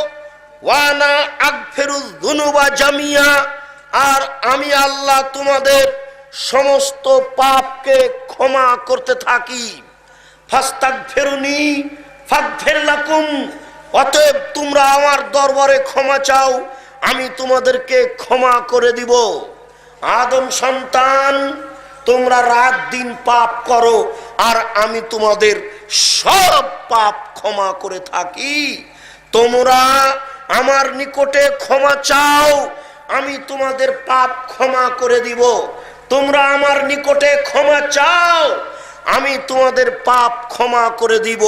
ওয়ানা আগফিরুয যুনুবা জামিয়া, আর আমি আল্লাহ তোমাদের সমস্ত পাপকে ক্ষমা করতে থাকি। ফাস্তাগফিরুনি ফাগফির লাকুম, অতএব তোমরা আমার দরবারে ক্ষমা চাও, আমি তোমাদেরকে ক্ষমা করে দিব। আদম সন্তান, তোমরা রাত দিন পাপ করো আর আমি তোমাদের সব পাপ ক্ষমা করে থাকি। তোমরা আমার নিকটে ক্ষমা চাও, আমি তোমাদের পাপ ক্ষমা করে দিব। তোমরা আমার নিকটে ক্ষমা চাও, আমি তোমাদের পাপ ক্ষমা করে দিব।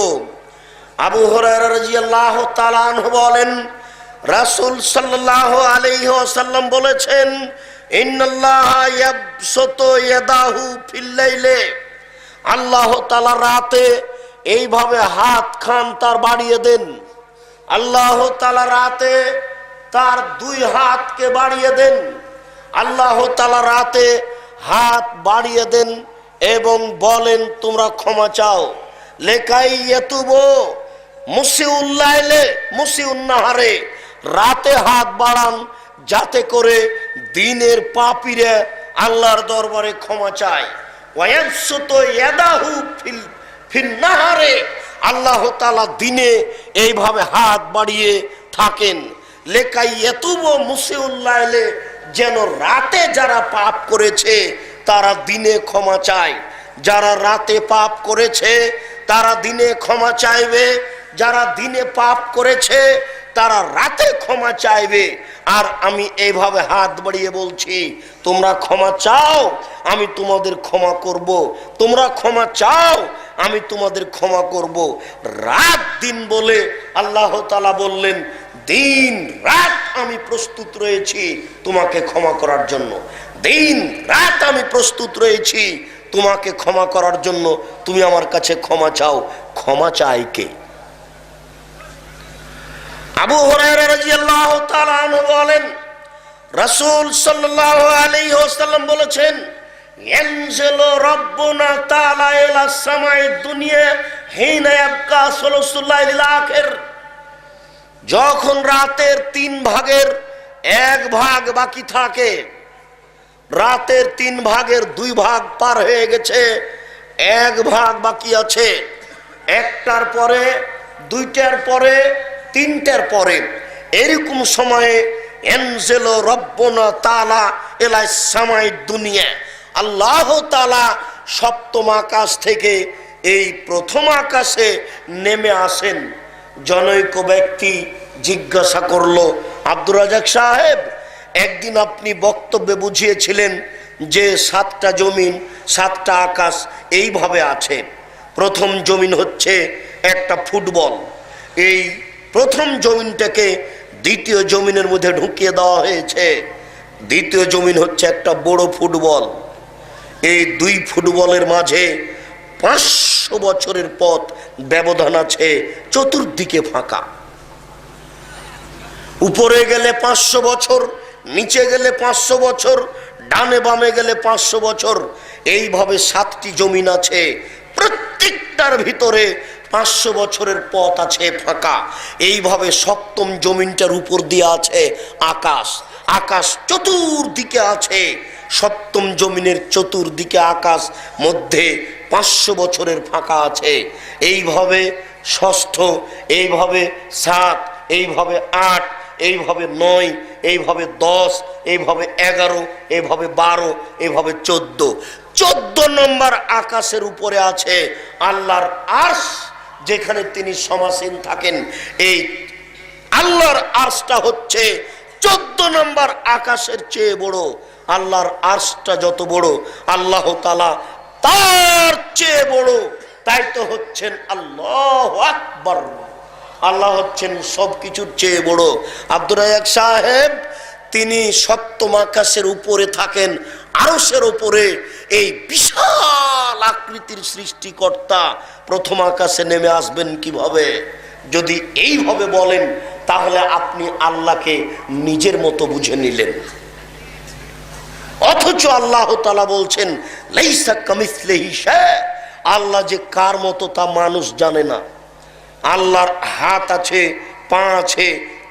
আবু হুরায়রা রাদিয়াল্লাহু তাআলা আনহু বলেন, রাসূল সাল্লাল্লাহু আলাইহি ওয়াসাল্লাম বলেছেন, ইন্নাল্লাহা ইয়াবসুতু ইয়াদাহু ফিল লাইলি, আল্লাহ তাআলা রাতে এইভাবে হাত খান তার বাড়িয়ে দেন। আল্লাহ তাআলা রাতে তার 2 হাতকে বাড়িয়ে দেন। আল্লাহ তাআলা রাতে হাত বাড়িয়ে দেন এবং বলেন, তোমরা ক্ষমা চাও। লেকাই ইয়াতুবু মুসিউল লাইলে মুসিউন নাহারে, রাতে হাত বাড়ান যাতে করে দিনের পাপীরা আল্লাহর দরবারে ক্ষমা চায়। ওয়ায়াবসুতু ইয়াদাহু ফিল নাহারে, আল্লাহ তাআলা দিনে এইভাবে হাত বাড়িয়ে থাকেন। লেকাই ইয়াতুবু মুসিউল লাইলে, যেন রাতে যারা পাপ করেছে তারা দিনে ক্ষমা চায়। যারা রাতে পাপ করেছে তারা দিনে ক্ষমা চাইবে, যারা দিনে পাপ করেছে তারা রাতে ক্ষমা চাইবে। আর আমি এইভাবে হাত বাড়িয়ে বলছি, তোমরা ক্ষমা চাও, আমি তোমাদের ক্ষমা করব। তোমরা ক্ষমা চাও, আমি তোমাদের ক্ষমা করব। রাত দিন বলে আল্লাহ তাআলা বললেন, দিন রাত আমি প্রস্তুত রয়েছি তোমাকে ক্ষমা করার জন্য। দিন রাত আমি প্রস্তুত রয়েছি তোমাকে ক্ষমা করার জন্য। তুমি আমার কাছে ক্ষমা চাও। ক্ষমা চাই কে? আবু হুরায়রা রাদিয়াল্লাহু তাআলা আনহু বলেন, রাসূল সাল্লাল্লাহু আলাইহি ওয়াসাল্লাম বলেছেন, ইয়ানজিলু রাব্বুনা তাআলা ইলা সামাই দুনিয়া হিনা ইয়াবকা সুলুসুল লাইলিল আখির, যখন রাতের 3 ভাগের 1 ভাগ বাকি থাকে, রাতের 3 ভাগের 2 ভাগ পার হয়ে গেছে, 1 ভাগ বাকি আছে, 1টার পরে 2টার পরে 3টার পরে, এরকম সময়ে ইয়ানজিলু রাব্বুনা তাআলা ইলা সামাই দুনিয়া, আল্লাহ তাআলা সপ্তম আকাশ থেকে এই প্রথম আকাশে নেমে আসেন। জনৈক ব্যক্তি জিজ্ঞাসা করলো, আব্দুর রাজাক সাহেব, একদিন আপনি বক্তব্যে বুঝিয়েছিলেন যে 7টা জমিন 7টা আকাশ এইভাবে আছে। প্রথম জমিন হচ্ছে একটা ফুটবল। এই প্রথম জমিনটাকে দ্বিতীয় জমিনের মধ্যে ঢুকিয়ে দেওয়া হয়েছে। দ্বিতীয় জমিন হচ্ছে একটা বড় ফুটবল। এই 2 ফুটবলের মাঝে 500 বছরের পথ ব্যবধান আছে, চতুর্দিকে ফাঁকা। উপরে গেলে 500 বছর, নিচে গেলে 500 বছর, ডানে বামে গেলে 500 বছর। এইভাবে 7টি জমিন আছে, প্রত্যেকটার ভিতরে 500 বছরের পথ আছে ফাঁকা। এইভাবে 7ম জমিনটার উপর দিয়ে আছে আকাশ। আকাশ চতুর্দিকে আছে। 7ম জমিনের চতুর্দিকে আকাশ, মধ্যে 500 বছরের ফাঁকা আছে। এইভাবে 6ষ্ঠ, এইভাবে 7, এইভাবে 8, এইভাবে 9, এইভাবে 10, এইভাবে 11, এইভাবে 12, এইভাবে 14 নম্বর আকাশের উপরে আছে আল্লাহর আরশ, যেখানে তিনি সমাসীন থাকেন। এই আল্লাহর আরশটা হচ্ছে 14 নম্বর আকাশের চেয়ে বড়। আল্লাহর আরশটা যত বড়, আল্লাহ তাআলা তার চেয়ে বড়। তাই তো হচ্ছেন আল্লাহু আকবার। আল্লাহ হচ্ছেন সবকিছুর চেয়ে বড়। আব্দুর রাজ্জাক সাহেব তিনি 7ম আকাশের উপরে থাকেন, আরশের উপরে। এই বিশাল আকৃতির সৃষ্টিকর্তা প্রথম আকাশে নেমে আসবেন কিভাবে? যদি এইভাবে বলেন তাহলে আপনি আল্লাহকে নিজের মতো বুঝে নিলেন। অথচ আল্লাহ তাআলা বলছেন লাইসা কামিসলিহি শাই। আল্লাহ যে কার মতো তা মানুষ জানে না। আল্লাহর হাত আছে, পা আছে,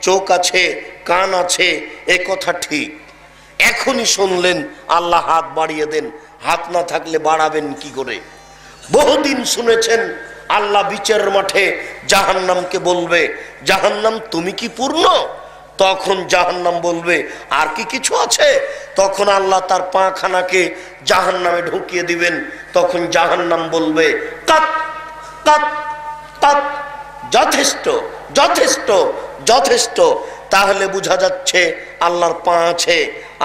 চোখ আছে, কান আছে, এ কথা ঠিক। এখনই শুনলেন আল্লাহ হাত বাড়িয়ে দেন, হাত না থাকলে বাড়াবেন কি করে? বহুদিন শুনেছেন আল্লাহ বিচারের মাঠে জাহান্নামকে বলবে, জাহান্নাম তুমি কি পূর্ণ? তখন জাহান্নাম বলবে আর কি কিছু আছে? তখন আল্লাহ তার পাখানাকে জাহান্নামে ঢুকিয়ে দিবেন। তখন জাহান্নাম বলবে কাত কাত কাত, যথেষ্ট যথেষ্ট যথেষ্ট। তাহলে বোঝা যাচ্ছে আল্লাহর পা আছে,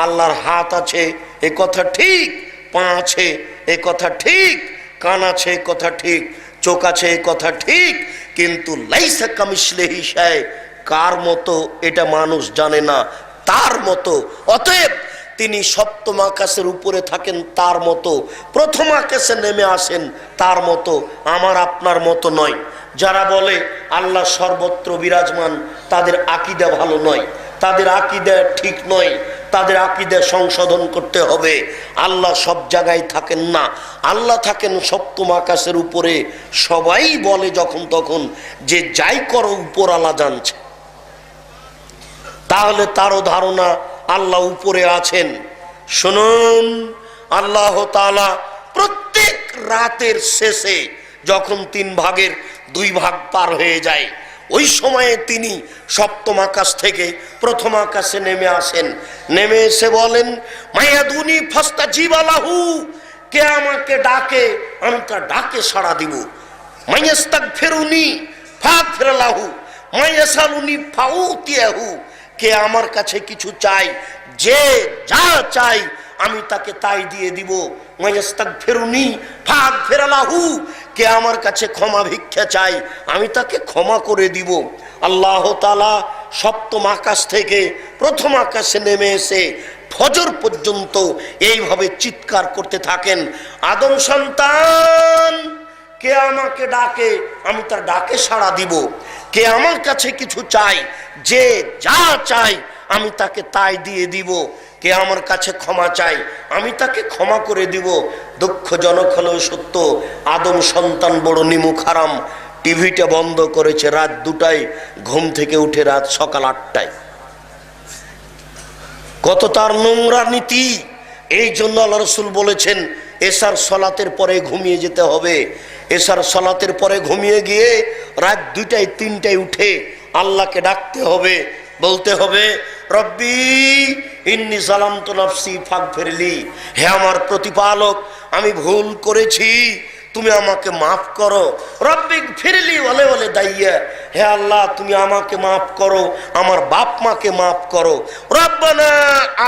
আল্লাহর হাত আছে, এ কথা ঠিক। পা আছে, এ কথা ঠিক। কান আছে, এ কথা ঠিক। চোখ আছে, এ কথা ঠিক। কিন্তু লাইসা কামিসলিহি শাই, কার মতো এটা মানুষ জানে না, তার মতো। অতএব তিনি 7ম আকাশের উপরে থাকেন তার মতো, প্রথম আকাশে নেমে আসেন তার মতো, আমার আপনার মতো নয়। যারা বলে আল্লাহ সর্বত্র বিরাজমান, তাদের আকীদা ভালো নয়, তাদের আকীদা ঠিক নয়, তাদের আকীদা সংশোধন করতে হবে। আল্লাহ সব জায়গায় থাকেন না, আল্লাহ থাকেন 7ম আকাশের উপরে। সবাই বলে যখন তখন যে যাই করো উপরওয়ালা জানছে, তাহলে তারও ধারণা আল্লাহ উপরে আছেন। শুনুন, আল্লাহ তাআলা প্রত্যেক রাতের শেষে যখন 3 ভাগের 2 ভাগ পার হয়ে যায়, ওই সময়ে তিনি 7ম আকাশ থেকে প্রথম আকাশে নেমে আসেন। নেমে এসে বলেন মায়াদুনি ফাস্তাজিবা লাহু, কে আমাকে ডাকে আমি তার ডাকে সাড়া দিব। মায়াস্তাগফিরুনি ফাগফির লাহু, মায়াসালুনি ফাউতিয়াহু, কে আমার কাছে কিছু চাই, যে যা চাই আমি তাকে তাই দিয়ে দিব। মায়াস্তাগফিরুনি ফাগফির লাহু, কে আমার কাছে ক্ষমা ভিক্ষা চাই আমি তাকে ক্ষমা করে দিব। আল্লাহ তাআলা 7ম আকাশ থেকে প্রথম আকাশে নেমে এসে ফজর পর্যন্ত এইভাবে চিৎকার করতে থাকেন, আদম সন্তান কে আমাকে ডাকে আমি তার ডাকে সাড়া দিব। কে আমার কাছে কিছু চাই, যে যা চাই আমি তাকে তাই দিয়ে দিব। কে আমার কাছে ক্ষমা চাই আমি তাকে ক্ষমা করে দিব। দুঃখজনক হলেও সত্য, আদম সন্তান বড় নিমুখ হারাম। টিভিটা বন্ধ করেছে রাত 2টায়, ঘুম থেকে উঠে রাত সকাল 8টায়। কত তার নোংরা নীতি! এই জন্য আল্লাহ রাসূল বলেছেন এশার সলাতের পরে ঘুমিয়ে যেতে হবে। এশার সলাতের পরে ঘুমিয়ে গিয়ে রাত 2টায় 3টায় উঠে আল্লাহকে ডাকতে হবে, বলতে হবে রব্বি ইন্নী যালামতু নাফসি ফাগফিরলি, হে আমার প্রতিপালক আমি ভুল করেছি, তুমি আমাকে মাফ করো। রব্বিক ফিরলি ওয়ালে ওয়ালে দাইয়া, হে আল্লাহ তুমি আমাকে মাফ করো, আমার বাপ মাকে মাফ করো। রব্বানা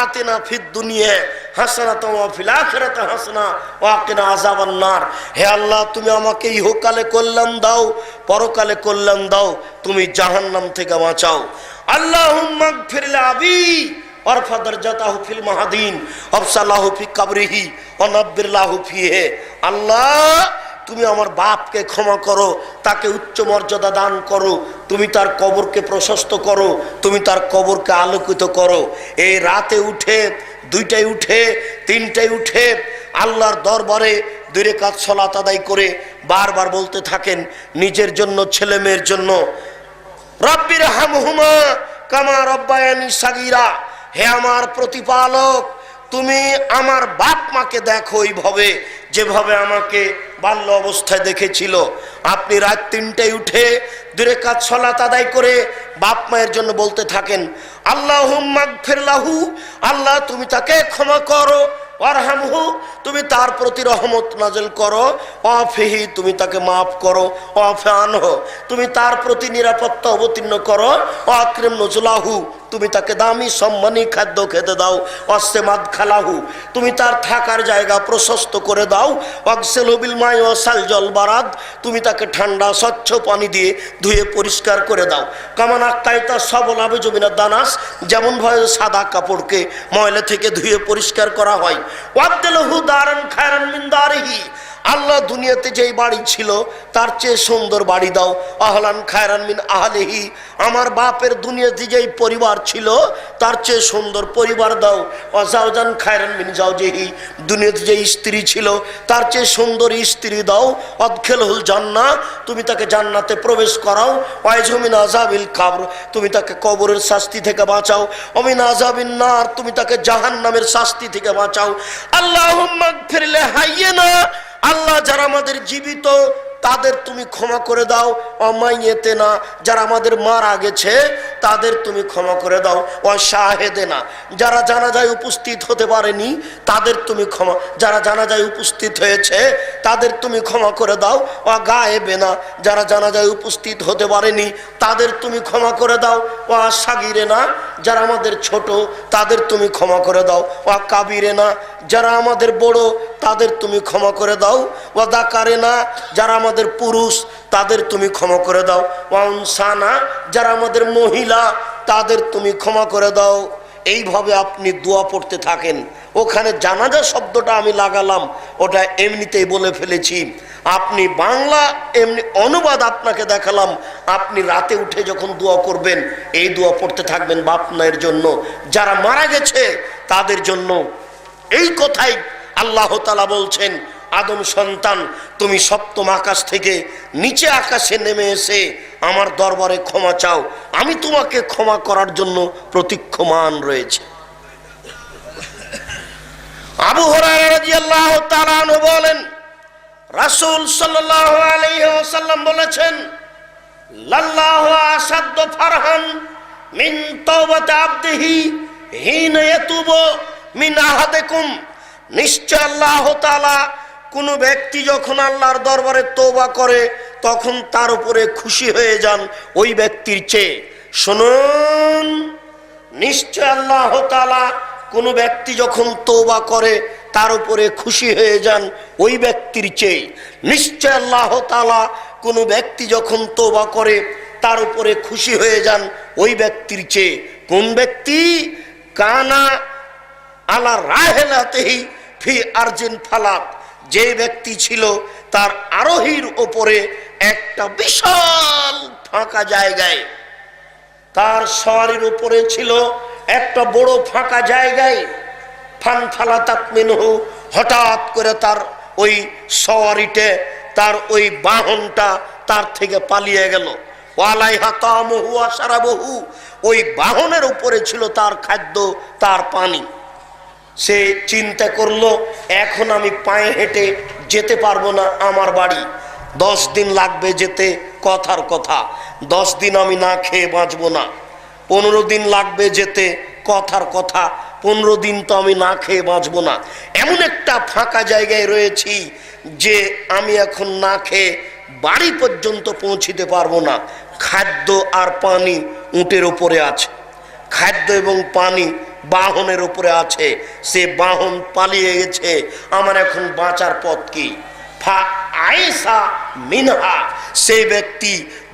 আতিনা ফিদ দুনিয়া হাসানাতাও ওয়া ফিল আখিরাতি হাসানা ওয়া কিনা আযাবান নার। হে আল্লাহ তুমি আমাকে ইহকালে কল্যাণ দাও, পরকালে কল্যাণ দাও, তুমি জাহান্নাম থেকে বাঁচাও। আল্লাহুম্মা গফির লি আবি ওয়ারফা দারজাতাহু ফিল মাহাদিন ওয়াবসালাহু ফি কবরিহি ওয়া নাব্বিরলাহু ফিহি। আল্লাহ তুমি আমার বাপকে ক্ষমা করো, তাকে উচ্চ মর্যাদা দান করো, তুমি তার কবরকে প্রশস্ত করো, তুমি তার কবরকে আলোকিত করো। এই রাতে উঠে, 2টায় উঠে, 3টায় উঠে আল্লাহর দরবারে 2 রাকাত সালাত আদায় করে বারবার বলতে থাকেন নিজের জন্য, ছেলে মেয়ের জন্য, রব্বির হামহুমা কামা রব্বায়ানি সাগীরা। হে আমার প্রতিপালক, তুমি আমার বাপ মাকে দেখো ওইভাবে যেভাবে আমাকে বাল্য অবস্থায় দেখেছিল। আপনি রাত 3টায় উঠে 2 রাকাত সালাত আদায় করে বাপ মায়ের জন্য বলতে থাকেন আল্লাহুম্মা গফির লাহু, আল্লাহ তুমি তাকে ক্ষমা করো, ওয়ারহামহু তুমি তার প্রতি রহমত নাযিল করো, ওয়াফিহি তুমি তাকে মাফ করো, ওয়াফানহু তুমি তার প্রতি নিরাপত্তা অবতীর্ণ করো, ওয়াকরিম নুজুলাহু তুমি তাকে দামি সম্মানী খাদ্য খেতে দাও, ওয়াসমাদ খালাহু তুমি তার থাকার জায়গা প্রশস্ত করে দাও, ওয়াগসিলহু বিল মাই ওয়াসাল জল বারাদ তুমি তাকে ঠান্ডা স্বচ্ছ পানি দিয়ে ধুয়ে পরিষ্কার করে দাও। কামানা কাইতা সবল আবেজমিনা দানাস যেমন ভাবে সাদা কাপড়কে ময়লা থেকে ধুয়ে পরিষ্কার করা হয়। ওয়াবদিলহু দারান খায়রান মিন দারিহি আল্লাহ দুনিয়াতে যেই বাড়ি ছিল তার চেয়ে সুন্দর বাড়ি দাও। আহলান খায়রান মিন আহলিহি আমার বাপের দুনিয়াতে যেই পরিবার ছিল তার চেয়ে সুন্দর পরিবার দাও। ওয়াজাওজান খায়রান মিন জাওজিহি দুনিয়াতে যেই স্ত্রী ছিল তার চেয়ে সুন্দর স্ত্রী দাও। অদখিলহুল জান্নাহ তুমি তাকে জান্নাতে প্রবেশ করাও। ওয়াইজহু মিন আযাবিল কবর তুমি তাকে কবরের শাস্তি থেকে বাঁচাও। ওয়া মিন আযাবিন নার তুমি তাকে জাহান্নামের শাস্তি থেকে বাঁচাও। আল্লাহুম্মা গফির লি হাইয়িনা আল্লাহ যারা আমাদের জীবিত তাদের তুমি ক্ষমা করে দাও। অমাইয়েতে না যারা আমাদের মারা গেছে তাদের তুমি ক্ষমা করে দাও। ও শাহেদে না যারা জানাজায় উপস্থিত হতে পারেনি তাদের তুমি ক্ষমা, যারা জানাজায় উপস্থিত হয়েছে তাদের তুমি ক্ষমা করে দাও। ও গায়েবে না যারা জানাজায় উপস্থিত হতে পারেনি তাদের তুমি ক্ষমা করে দাও। ও সাগিরে না যারা আমাদের ছোট তাদের তুমি ক্ষমা করে দাও। ও কাবিরে না যারা আমাদের বড় তাদের তুমি ক্ষমা করে দাও। ও দাকারে না যারা আমাদের পুরুষ তাদের তুমি ক্ষমা করে দাও। ওয়ানসানা যারা আমাদের মহিলা তাদের তুমি ক্ষমা করে দাও। এইভাবে আপনি দোয়া পড়তে থাকেন। ওখানে জানাজা শব্দটা আমি লাগালাম, ওটা এমনিতেই বলে ফেলেছি। আপনি বাংলা এমনি অনুবাদ আপনাকে দেখালাম। আপনি রাতে উঠে যখন দোয়া করবেন এই দোয়া পড়তে থাকবেন বাপ মায়ের জন্য, যারা মারা গেছে তাদের জন্য। এই কথাই আল্লাহ তাআলা বলছেন আদম সন্তান তুমি সপ্তম আকাশ থেকে নিচে আকাশে নেমে এসে আমার দরবারে ক্ষমা চাও, আমি তোমাকে ক্ষমা করার জন্য প্রতীক্ষমান রয়েছে। আবু হুরায়রা রাদিয়াল্লাহু তাআলা আনহু বলেন রাসূল সাল্লাল্লাহু আলাইহি ওয়াসাল্লাম বলেছেন লাল্লাহু আসাদ্দু ফারহান মিন তাওবাতি আবদিহি হিনা ইয়াতুবু মিন আহাদিকুম নিশ্চয় আল্লাহ তাআলা কোন ব্যক্তি যখন আল্লাহর দরবারে তওবা করে তখন তার উপরে খুশি হয়ে যান ওই ব্যক্তির চেয়ে। শুনুন, নিশ্চয় আল্লাহ তাআলা কোন ব্যক্তি যখন তওবা করে তার উপরে খুশি হয়ে যান ওই ব্যক্তির চেয়ে। নিশ্চয় আল্লাহ তাআলা কোন ব্যক্তি যখন তওবা করে তার উপরে খুশি হয়ে যান ওই ব্যক্তির চেয়ে। কোন ব্যক্তি? কানা আলা রাহেলাতিহি ফি আরজিন ফালাত যে ব্যক্তি ছিল তার আরোহীর ওপরে একটা বিশাল ফাঁকা জায়গায়, তার সওয়ারির উপরে ছিল একটা বড় ফাঁকা জায়গায়। ফান ফালাতাত মিনহু হঠাৎ করে তার ওই সওয়ারিতে, তার ওই বাহনটা তার থেকে পালিয়ে গেল। ওয়ালাইহা তামহু ওয়া শারাবহু ওই বাহনের উপরে ছিল তার খাদ্য, তার পানি। সে চিন্তা করলো এখন আমি পায়ে হেঁটে যেতে পারবো না আমার বাড়ি, 10 দিন লাগবে যেতে, কথার কথা। 10 দিন আমি না খেয়ে বাঁচবো না। 15 দিন লাগবে যেতে, কথার কথা। 15 দিন তো আমি না খেয়ে বাঁচবো না। এমন একটা ফাঁকা জায়গায় রয়েছি যে আমি এখন না খেয়ে বাড়ি পর্যন্ত পৌঁছিতে পারবো না, খাদ্য আর পানি উটের উপরে আছে, খাদ্য এবং পানি বাহনের উপরে আছে, সে বাহন পালিয়ে গেছে, আমার এখন বাঁচার পথ কি? ফা আয়েসা মিনহা, সেই ব্যক্তি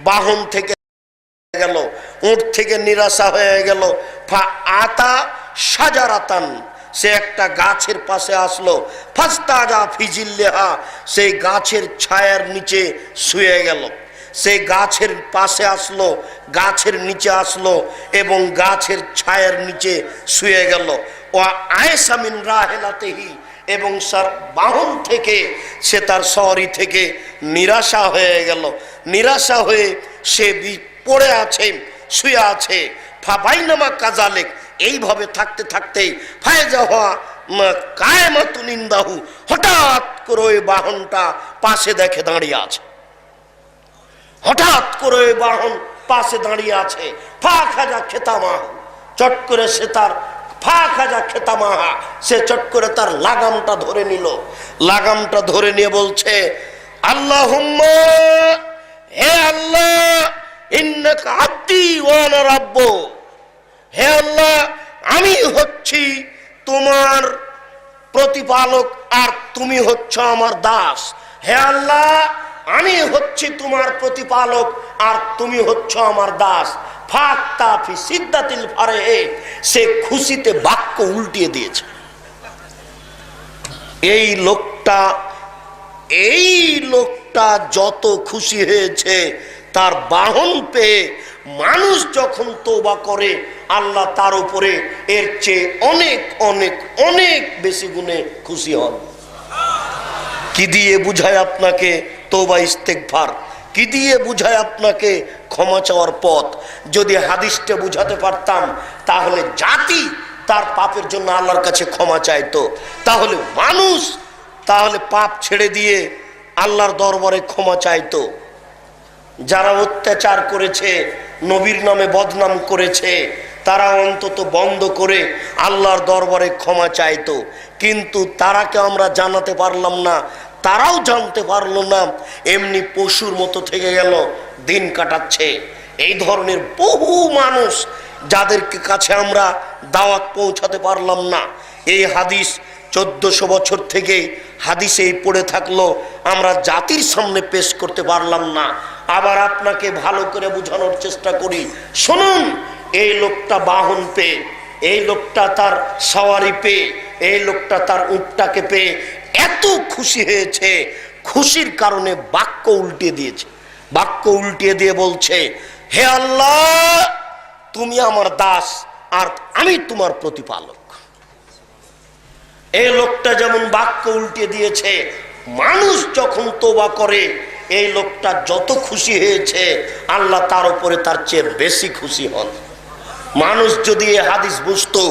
বাহন থেকে গেল, উট থেকে নিরাশা হয়ে গেল। ফা আতা সাজারাতান, সে একটা গাছের পাশে আসলো। ফাস্তাজা ফিজিল্লেহা, সেই গাছের ছায়ার নিচে শুয়ে গেল। সেই গাছের পাশে আসলো, গাছের নিচে আসলো এবং গাছের ছায়ার নিচে শুয়ে গেল। ও আয়েশা মিন রাহেলাতেহি, এবং তার বাহন থেকে, সে তার সওয়ারি থেকে নিরাশা হয়ে গেল। নিরাশা হয়ে সে পড়ে আছে, শুয়ে আছে। ফাবাইনামা কাজালেক, এইভাবে থাকতে থাকতে ফায়জা হওয়া কায়েমাতুন ইনদাহু, হঠাৎ করে ওই বাহনটা পাশে দেখে দাঁড়িয়ে আছে। হঠাৎ করে ওই বাহন পাশে দাঁড়িয়ে আছে। ফা খাজা খেতামাহু, চট করে সে তার ফা খাজা খেতামাহা, সে চট করে তার লাগামটা ধরে নিল। লাগামটা ধরে নিয়ে বলছে, আল্লাহুম্মা, হে আল্লাহ, ইন্নাকা আব্দি ওয়া আনা রাব্বু, হে আল্লাহ, আমি হচ্ছি তোমার প্রতিপালক আর তুমি হচ্ছ আমার দাস। হে আল্লাহ, আমি হচ্ছি তোমার প্রতিপালক আর তুমি হচ্ছ আমার দাস। ফাক্তা ফি সিদ্দাতিল ফারহে, সে খুশিতে বাক্য উল্টিয়ে দিয়েছে। এই লোকটা যত খুশি হয়েছে তার বাহন পেয়ে, মানুষ যখন তওবা করে আল্লাহ তার উপরে এর চেয়ে অনেক অনেক অনেক বেশি গুণে খুশি হন। কি দিয়ে বুঝায় আপনাকে তওবা ইস্তেগফার? কি দিয়ে বুঝায় আপনাকে ক্ষমা চাওয়ার পথ? যদি হাদিসটা বুঝাতে পারতাম তাহলে জাতি তার পাপের জন্য আল্লাহর কাছে ক্ষমা চাইতো, তাহলে মানুষ তাহলে পাপ ছেড়ে দিয়ে আল্লাহর দরবারে ক্ষমা চাইতো। যারা অত্যাচার করেছে, নবীর নামে বদনাম করেছে, তারা অন্তত বন্ধ করে আল্লাহর দরবারে ক্ষমা চাইতো। কিন্তু তারাকে আমরা জানাতে পারলাম না, তারাও জানতে পারলো না, এমনি পশুর মতো থেকে গেল, দিন কাটাচ্ছে। এই ধরনের বহু মানুষ যাদেরকে কাছে আমরা দাওয়াত পৌঁছাতে পারলাম না। এই হাদিস 1400 বছর থেকে হাদিসেই পড়ে থাকলো, আমরা জাতির সামনে পেশ করতে পারলাম না। আবার আপনাকে ভালো করে বোঝানোর চেষ্টা করি, শুনুন। এই লোকটা বাহন পেয়ে, এই লোকটা তার সওয়ারি পেয়ে, এই লোকটা তার উটটাকে পেয়ে এত খুশি হয়েছে, খুশির কারণে বাক্য উল্টিয়ে দিয়েছে। বাক্য উল্টিয়ে দিয়ে বলছে, হে আল্লাহ, তুমি আমার দাস আর আমি তোমার প্রতিপালক। এই লোকটা যেমন বাক্য উল্টিয়ে দিয়েছে, মানুষ যখন তওবা করে এই লোকটা যত খুশি হয়েছে আল্লাহ তার উপরে তার চেয়ে বেশি খুশি হন। মানুষ যদি এই হাদিস বুঝতো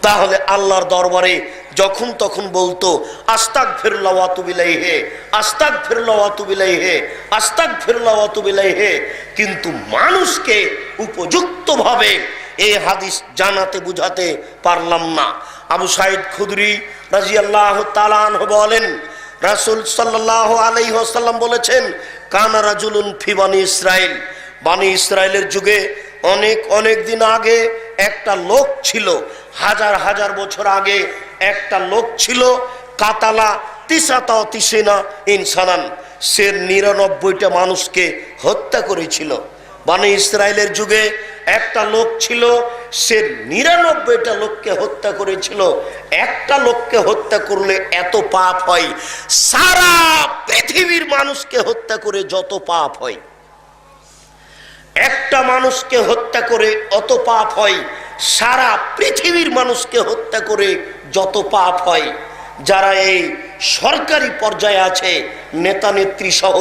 তাহলে আল্লাহর দরবারে যখন তখন বলতো আস্তাগফিরুল্লাহ ওয়া আতুবু ইলাইহি, আস্তাগফিরুল্লাহ ওয়া আতুবু ইলাইহি, আস্তাগফিরুল্লাহ ওয়া আতুবু ইলাইহি। কিন্তু মানুষকে উপযুক্তভাবে এই হাদিস জানাতে বুঝাতে পারলাম না। আবু সাঈদ খুদরি রাদিয়াল্লাহু তাআলা আনহু বলেন, রাসূল সাল্লাল্লাহু আলাইহি ওয়াসাল্লাম বলেছেন, কানা রাজুলুন ফি বানি ইসরাইল, বানি ইসরাইলের যুগে অনেক অনেক দিন আগে একটা লোক ছিল, হাজার হাজার বছর আগে একটা লোক ছিল, কাতালা তিসাতা তিসিনা ইনসানান, সে 99টা মানুষকে হত্যা করেছিল। বানি ইসরাইলের যুগে একটা লোক ছিল, সে 99টা লোককে হত্যা করেছিল। একটা লোককে হত্যা করলে এত পাপ হয়, সারা পৃথিবীর মানুষকে হত্যা করে যত পাপ হয়। একটা মানুষকে হত্যা করে অত পাপ হয়, সারা পৃথিবীর মানুষকে হত্যা করে যত পাপ হয়। যারা এই সরকারি পর্যায়ে আছে, নেতা নেত্রী সহ,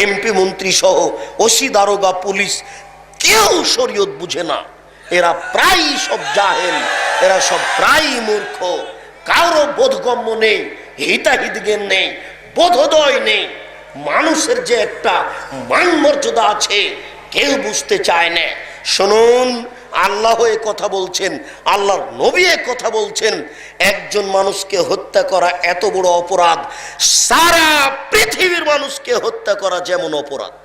এমপি মন্ত্রী সহ, ওসি দারোগা পুলিশ, কেউ শরীয়ত বুঝে না। এরা প্রায় সব জাহেল, এরা সব প্রায় মূর্খ, কারো বোধগম্য নেই, হিতাহিত জ্ঞান নেই, বোধোদয় নেই। মানুষের যে একটা মান মর্যাদা আছে কেউ বুঝতে চায় না। শুনুন, আল্লাহ এ কথা বলছেন, আল্লাহর নবী এ কথা বলছেন, একজন মানুষকে হত্যা করা এত বড় অপরাধ, সারা পৃথিবীর মানুষকে হত্যা করা যেমন অপরাধ।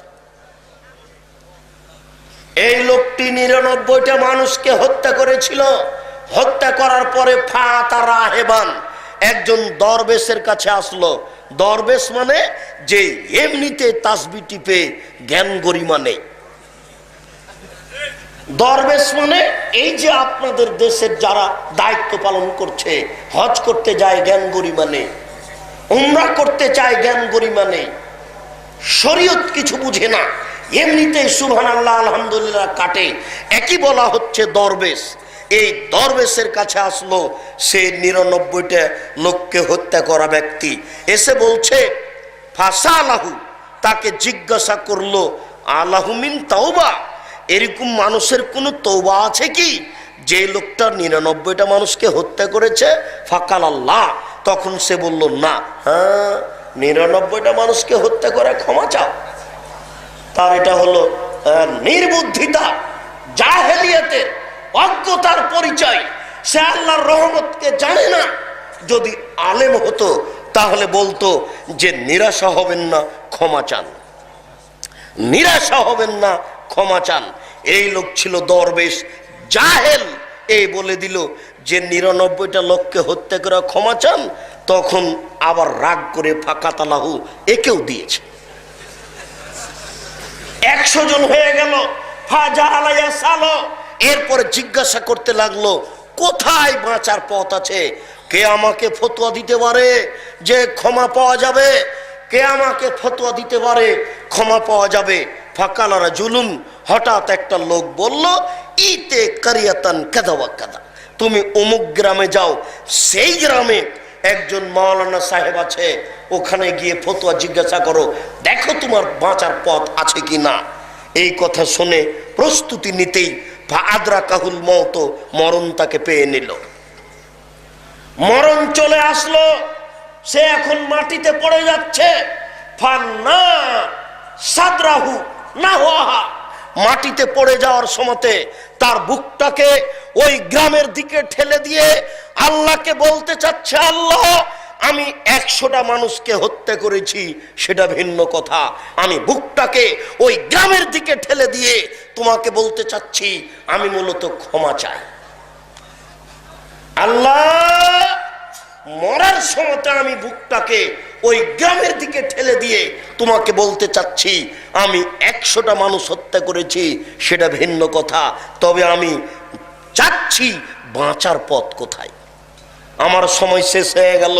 এই লোকটি ৯৯টা মানুষকে হত্যা করেছিল। হত্যা করার পরে ফাতারাহেবান একজন দরবেশের কাছে আসলো। দরবেশ মানে যে এমনিতে তাসবিহ টিপে জ্ঞান গরিমা নেই। দরবেশ মানে এই যে আপনাদের দেশের যারা দায়িত্ব পালন করছে, হজ করতে যায় জ্ঞান গরিমা নেই, উমরা করতে চায় জ্ঞান গরিমা নেই, শরীয়ত কিছু বুঝে না, এমনিতে সুবহানাল্লাহ আলহামদুলিল্লাহ কাটে, একই বলা হচ্ছে দরবেশ। এই দরবেশের কাছে আসলো সে ৯৯টা লোককে হত্যা করা ব্যক্তি। এসে বলছে ফাসালাহু, তাকে জিজ্ঞাসা করলো আলাহু মিন তাওবা, এরকম মানুষের কোনো তওবা আছে কি যে লোকটা ৯৯টা মানুষকে হত্যা করেছে? ফাকাল আল্লাহ, তখন সে বলল না। হ্যাঁ, ৯৯টা মানুষকে হত্যা করে ক্ষমা চাও। তার এটা হলো নির্বুদ্ধিতা, জাহেলিয়াতের অজ্ঞতার পরিচয়। সে আল্লাহর রহমতকে জানে না। যদি আলেম হতো তাহলে বলতো যে নিরাশা হবেন না, ক্ষমা চান, নিরাশা হবেন না, ক্ষমা চান। এই লোক ছিল দরবেশ, জাহেল। এই বলে দিল যে ৯৯টা লোককে হত্যা করে ক্ষমা চান। তখন আবার রাগ করে ফাকাতালাহু একেও দিয়েছে। ১০০ জন হয়ে গেল। ফাজা আলাইয়া সালো, এরপরে জিজ্ঞাসা করতে লাগলো কোথায় বাঁচার পথ আছে? কে আমাকে ফতোয়া দিতে পারে যে ক্ষমা পাওয়া যাবে? কে আমাকে ফতোয়া দিতে পারে ক্ষমা পাওয়া যাবে? ফাকালারা জুলুন, হঠাৎ একটা লোক বলল ইতে কারিয়াতান কাদা ওয়া কাদা, তুমি অমুক গ্রামে যাও, সেই গ্রামে একজন মাওলানা সাহেব আছে, ওখানে গিয়ে ফতোয়া জিজ্ঞাসা করো, দেখো তোমার বাঁচার পথ আছে কি না। এই কথা শুনে প্রস্তুতি নিতেই আদরাকাহুল মওত, মরণ তাকে পেয়ে নিল। মরণ চলে আসলো, সে এখন মাটিতে পড়ে যাচ্ছে। ফান্না সাদরাহু নাহওয়াহা, মাটিতে পড়ে যাওয়ার সময়তে তার বুকটাকে ওই গ্রামের দিকে ঠেলে দিয়ে আল্লাহকে বলতে চাচ্ছে, আল্লাহ আমি ১০০টা মানুষকে হত্যা করেছি সেটা ভিন্ন কথা, আমি বুকটাকে ওই গ্রামের দিকে ঠেলে দিয়ে তোমাকে বলতে চাচ্ছি আমি মূলত ক্ষমা চাই। আল্লাহ, মরার সময়তে আমি বুকটাকে ওই গ্রামের দিকে ঠেলে দিয়ে তোমাকে বলতে চাচ্ছি আমি ১০০টা মানুষ হত্যা করেছি সেটা ভিন্ন কথা, তবে আমি চাচ্ছি বাঁচার পথ কোথায়। আমার সময় শেষ হয়ে গেল,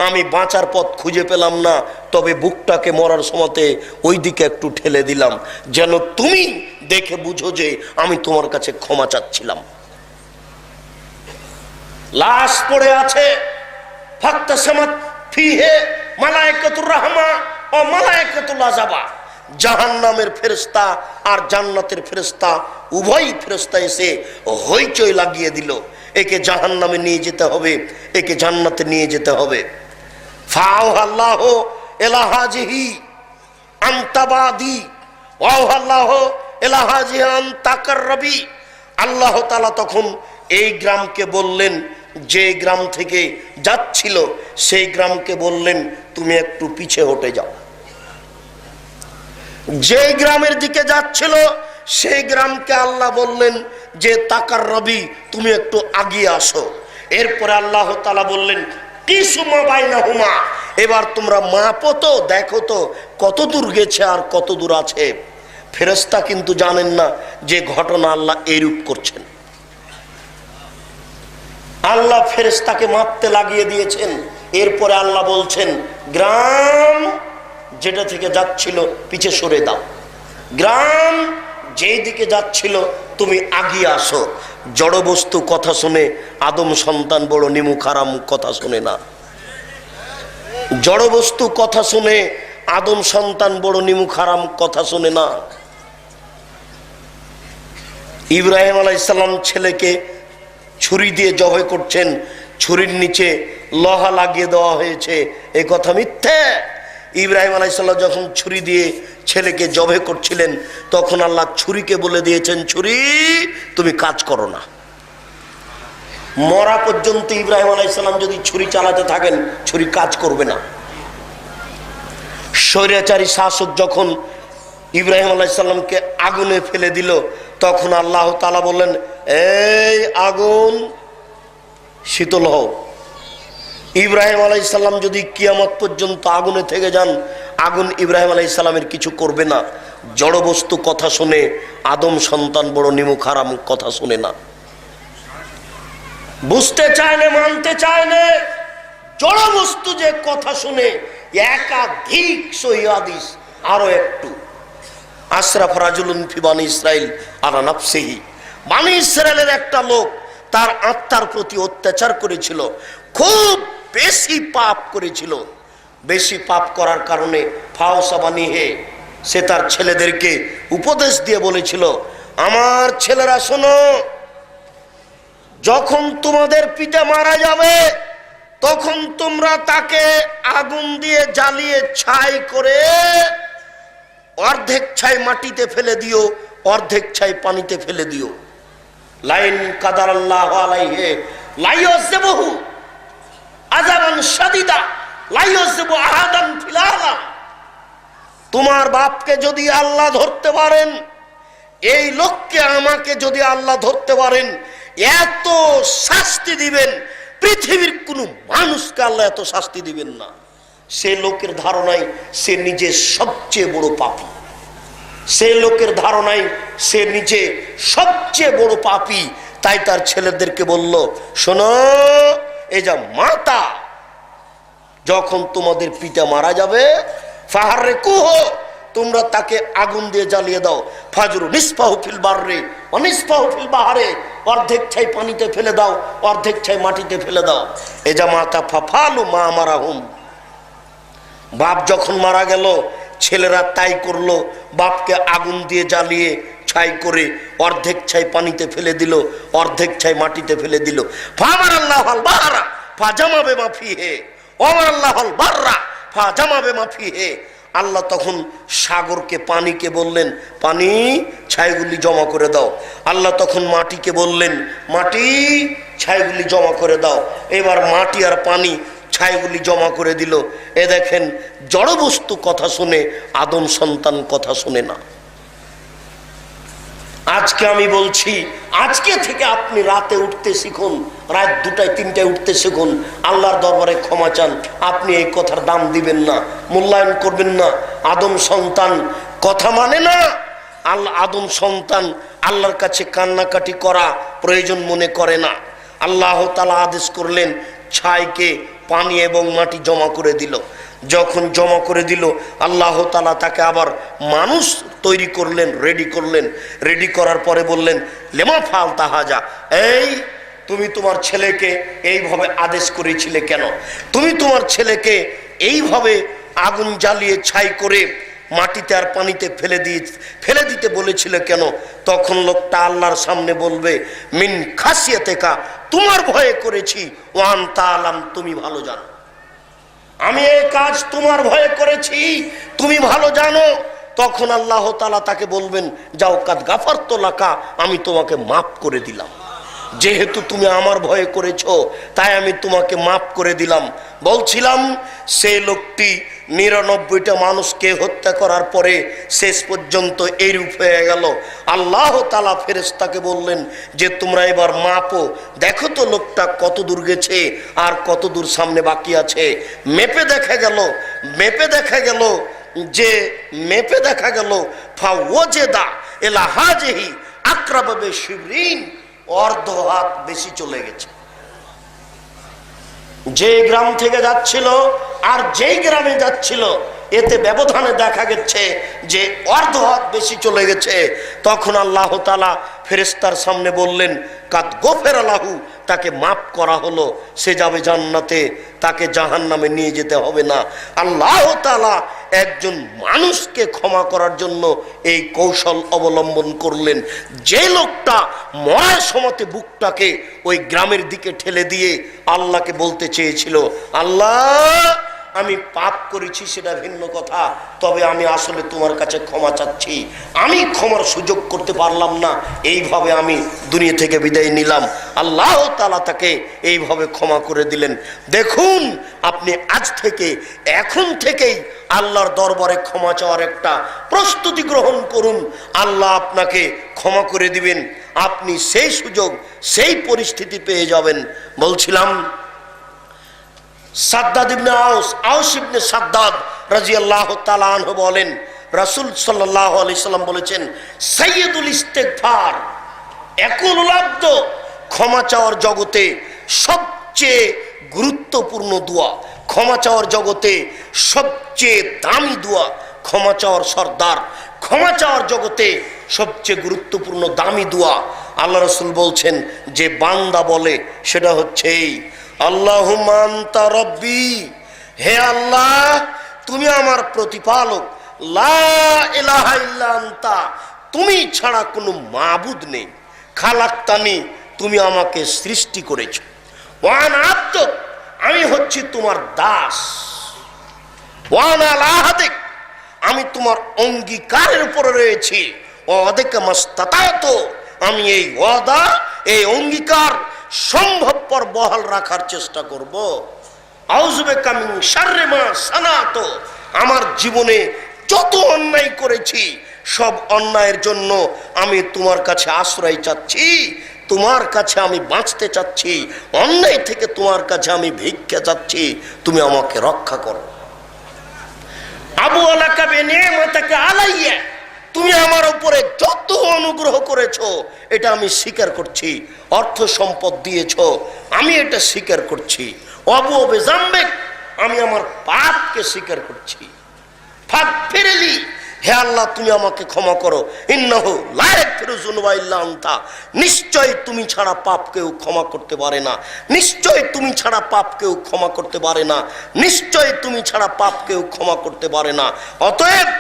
আমি বাঁচার পথ খুঁজে পেলাম না, তবে বুকটাকে মরার সময়তে ওই দিকে একটু ঠেলে দিলাম, যেন তুমি দেখে বুঝো যে আমি তোমার কাছে ক্ষমা চাচ্ছিলাম। লাশ পড়ে আছে। ফাক্তাসামাত ফিহে মালায়েকাতুর রাহমা ও মালায়েকাতুল আযাবা, জাহান্নামের ফেরেশতা আর জান্নাতের ফেরেশতা উভয় ফেরেশতা এসে হইচই লাগিয়ে দিল, একে জাহান্নামে নিয়ে যেতে হবে, একে জান্নাতে নিয়ে যেতে হবে। ফাআল্লাহু ইলা হাজিহি আনতাবাদি ওয়াল্লাহু ইলা হাজিহি আনতাকাররবি, আল্লাহ তাআলা তখন এই গ্রামকে বললেন, যে গ্রাম থেকে যাচ্ছিল সেই গ্রামকে বললেন তুমি একটু পিছে হটে যাও। যে গ্রামের দিকে যাচ্ছিল সেই গ্রামকে আল্লাহ বললেন যে তাকাররবি, তুমি একটু আগিয়ে আসো। এরপরে আল্লাহ তাআলা বললেন কিসমা বাইনাহুমা, এবার তোমরা মাপো তো, দেখো তো কত দূর গেছে আর কত দূর আছে। ফেরেশতা কিন্তু জানেন না যে ঘটনা আল্লাহ এরূপ করছেন। আল্লাহ ফেরেশতাকে মাপতে লাগিয়ে দিয়েছেন। এরপরে আল্লাহ বলছেন গ্রাম যেটা থেকে যাচ্ছিল পিছে সরে দাও, গ্রাম যেই দিকে যাচ্ছিল তুমি আগিয়ে আসো। জড় বস্তু কথা শুনে আদম সন্তান বড় নিমুখ হারাম, কথা শুনে না। জড় বস্তু কথা শুনে আদম সন্তান বড় নিমুখ হারাম, কথা শুনে না। ইব্রাহিম আলাইহিস সালাম ছেলেকে ছুরি দিয়ে জবাই করছেন, ছুরির নিচে লোহা লাগিয়ে দেওয়া হয়েছে, এ কথা মিথ্যে। ইব্রাহিম আলাইহিস সালাম যখন ছুরি দিয়ে ছেলেকে জবে করছিলেন, তখন আল্লাহ ছুরিকে বলে দিয়েছেন, ছুরি তুমি কাজ করো না। মরা পর্যন্ত ইব্রাহিম আলাইহিস সালাম যদি ছুরি চালাতে থাকেন, ছুরি কাজ করবে না। স্বৈরাচারী শাসক যখন ইব্রাহিম আলাইহিস সালামকে আগুনে ফেলে দিল, তখন আল্লাহ তাআলা বললেন, এই আগুন শীতল হও। ইব্রাহিম আলাইহিস সালাম যদি কিয়ামত পর্যন্ত আগুনে থেকে যান, আগুন ইব্রাহিম আলাইহিস সালামের কিছু করবে না। জড় বস্তু কথা শুনে, আদম সন্তান বড় নিমুখ হারাম কথা শুনে না, বুঝতে চায় না, মানতে চায় না। জড় বস্তু যে কথা শুনে, একাধিক সহিহ হাদিস, আরো একটু আশরাফ রাজুলুন ফি বানি ইসরাইল আলা নাফসিহি, বানি ইসরাইলের একটা লোক তার আত্মার প্রতি অত্যাচার করেছিল, খুব বেশি পাপ করেছিল। বেশি পাপ করার কারণে ফাওসাবানিহে, সে তার ছেলেদেরকে উপদেশ দিয়ে বলেছিল, আমার ছেলেরা শোনো, যখন তোমাদের পিতা মারা যাবে, তখন তোমরা তাকে আগুন দিয়ে জ্বালিয়ে ছাই করে অর্ধেক ছাই মাটিতে ফেলে দিও, অর্ধেক ছাই পানিতে ফেলে দিও। লাইন কাদারাল্লাহু আলাইহি লাইয়াযিবহু আযাবান শাদীদা লাইয়াযিবু আহাদান ফিল আলাম। তোমার বাপকে যদি আল্লাহ ধরতে পারেন, এই লোককে আমাকে যদি আল্লাহ ধরতে পারেন, এত শাস্তি দিবেন, পৃথিবীর কোন মানুষকে আল্লাহ এত শাস্তি দিবেন না। সে লোকের ধারণায় সে নিজে সবচেয়ে বড় পাপী, সে লোকের ধারণায় সে নিজে সবচেয়ে বড় পাপী। তাই তার ছেলেদেরকে বলল, শোনো, এই যা মাতা, যখন তোমাদের পিতা মারা যাবে, ফাহাররিকুহু, তোমরা তাকে আগুন দিয়ে জ্বালিয়ে দাও। ফাজরু নিসফাহু ফিল বাররি ওয়া নিসফাহু ফিল বাহরি, অর্ধেক ছাই পানিতে ফেলে দাও, অর্ধেক ছাই মাটিতে ফেলে দাও। এ যা মাতা ফাফালু মা মারাহুম। বাপ যখন মারা গেল, ছেলেরা তাই করলো, বাপকে আগুন দিয়ে জ্বালিয়ে ছাই করে অর্ধেক ছাই পানিতে ফেলে দিল, অর্ধেক ছাই মাটিতে ফেলে দিল। ফামারাল্লাহুল বাহরা ফাজামা বিমা ফিহি ওয়ামারাল্লাহুল বাররা ফাজামা বিমা ফিহি। আল্লাহ তখন সাগরকে, পানিকে বললেন, পানি ছাইগুলি জমা করে দাও। আল্লাহ তখন মাটিকে বললেন, মাটি ছাইগুলি জমা করে দাও। এবার মাটি আর পানি ছাইগুলি জমা করে দিল। এ দেখেন, জড় বস্তু কথা শুনে, আদম সন্তান কথা শুনে না। আজকে আমি বলছি, আজকে থেকে আপনি রাতে উঠতে শিখুন, রাত 2টায় 3টায় উঠতে শিখুন, আল্লাহর দরবারে ক্ষমা চান। আপনি এই কথার দাম দিবেন না, মূল্যায়ন করবেন না। আদম সন্তান কথা মানে না। আদম সন্তান আল্লাহর কাছে কান্নাকাটি করা প্রয়োজন মনে করে না। আল্লাহ তাআলা আদেশ করলেন, ছাইকে পানি এবং মাটি জমা করে দিল। যখন জমা করে দিল, আল্লাহ তাআলা তাকে আবার মানুষ তৈরি করলেন, রেডি করলেন। রেডি করার পরে বললেন, লেমা ফালতা হাজা, এই তুমি তোমার ছেলেকে এইভাবে আদেশ করেছিলে কেন? তুমি তোমার ছেলেকে এইভাবে আগুন জ্বালিয়ে ছাই করে মাটিতে আর পানিতে ফেলে দিতে বলেছিলে কেন? তখন লোকটা আল্লাহর সামনে বলবে, মিন খাসিয়াতেকা, তোমার ভয়ে করেছি, ওয়ান তাআলাম, তুমি ভালো জানো। আমি এই কাজ তোমার ভয়ে করেছি, তুমি ভালো জানো। তখন আল্লাহ তাআলা তাকে বলবেন, যাও, কাদ গাফারতু লাকা, আমি তোমাকে মাফ করে দিলাম। যেহেতু তুমি আমার ভয়ে করেছো, তাই আমি তোমাকে মাফ করে দিলাম। বলছিলাম, সেই লোকটি 99টা মানুষকে হত্যা করার পরে শেষ পর্যন্ত এইরূপ হয়ে গেল। আল্লাহ তাআলা ফেরেশতাকে বললেন যে, তোমরা এবার মাপো, দেখো তো লোকটা কত দূর গেছে আর কত দূর সামনে বাকি আছে। মেপে দেখা গেল ফাওয়াজেদা ইলা হাজিহি আকরাবা বিশিবরিন, অর্ধ হাত বেশি চলে গেছে। যে গ্রাম থেকে যাচ্ছিল আর যেই গ্রামে যাচ্ছিল, এতে ব্যবধানে দেখা গেছে যে অর্ধ হাত বেশি চলে গেছে। তখন আল্লাহ তাআলা ফেরেশতার সামনে বললেন, কাদ গোফের লাহু, তাকে মাফ করা হলো, সে যাবে জান্নাতে, তাকে জাহান্নামে নিয়ে যেতে হবে না। আল্লাহ তাআলা একজন মানুষকে ক্ষমা করার জন্য এই কৌশল অবলম্বন করলেন। যে লোকটা মরার সময়তে বুকটাকে ওই গ্রামের দিকে ঠেলে দিয়ে আল্লাহকে বলতে চেয়েছিল, আল্লাহ আমি পাপ করেছি সেটা ভিন্ন কথা, তবে আমি আসলে তোমার কাছে ক্ষমা চাচ্ছি, আমি ক্ষমার সুযোগ করতে পারলাম না, এইভাবে আমি দুনিয়া থেকে বিদায় নিলাম। আল্লাহ তাআলা তাকে এইভাবে ক্ষমা করে দিলেন। দেখুন, আপনি আজ থেকে, এখন থেকেই আল্লাহর দরবারে ক্ষমা চাওয়ার একটা প্রস্তুতি গ্রহণ করুন। আল্লাহ আপনাকে ক্ষমা করে দিবেন, আপনি সেই সুযোগ, সেই পরিস্থিতি পেয়ে যাবেন। বলছিলাম, সাদ্দাদ ইবনে আউস ইবনে সাদ্দাদ রাদিয়াল্লাহু তাআলা আনহু বলেন, রাসূল সাল্লাল্লাহু আলাইহি সাল্লাম বলেছেন, সাইয়্যিদুল ইস্তিগফার, একুল আব্দ, ক্ষমা চাওয়ার জগতে সবচেয়ে গুরুত্বপূর্ণ দোয়া, ক্ষমা চাওয়ার জগতে সবচেয়ে দামি দোয়া, ক্ষমা চাওয়ার সর্দার, ক্ষমা চাওয়ার জগতে সবচেয়ে গুরুত্বপূর্ণ দামি দোয়া আল্লাহ রাসূল বলছেন যে বান্দা বলে সেটা হচ্ছে এই, আল্লাহুম্মা আনতা রব্বি, হে আল্লাহ তুমি আমার প্রতিপালক, লা ইলাহা ইল্লা আনতা, তুমি ছাড়া কোনো মাবুদ নেই, খালাক্তানি, তুমি আমাকে সৃষ্টি করেছো, ওয়া আনা আবদুক, আমি হচ্ছি তোমার দাস, ওয়া আনা আলা আহাদিক, আমি তোমার অঙ্গীকারের উপরে রয়েছি, ওয়াদাকা মাস্তাতাতু, আমি এই ওয়াদা, এই অঙ্গীকার সম্ভবপর বহাল রাখার চেষ্টা করব। আউযু বিকা মিন শাররি মা সানাতু, আমার জীবনে যত অন্যায় করেছি সব অন্যায়ের জন্য আমি তোমার কাছে আশ্রয় চাচ্ছি, তোমার কাছে আমি বাঁচতে চাচ্ছি, অন্যায় থেকে তোমার কাছে আমি ভিক্ষা চাচ্ছি, তুমি আমাকে রক্ষা করো। আবু আলাকা বিনিআমাতিকা আলাইয়া, তুমি আমার উপরে যত অনুগ্রহ করেছো এটা আমি স্বীকার করছি, অর্থ সম্পদ দিয়েছো আমি এটা স্বীকার করছি, আবু বিজাম্বিক, আমি আমার পাপকে স্বীকার করছি, ফাগফিরলি, হে আল্লাহ তুমি আমাকে ক্ষমা করো, ইন্নাহু লা ইয়াগফিরু যুনুবা ইল্লা আনতা, নিশ্চয় তুমি ছাড়া পাপ কেউ ক্ষমা করতে পারে না, নিশ্চয় তুমি ছাড়া পাপ কেউ ক্ষমা করতে পারে না, নিশ্চয় তুমি ছাড়া পাপ কেউ ক্ষমা করতে পারে না। অতএব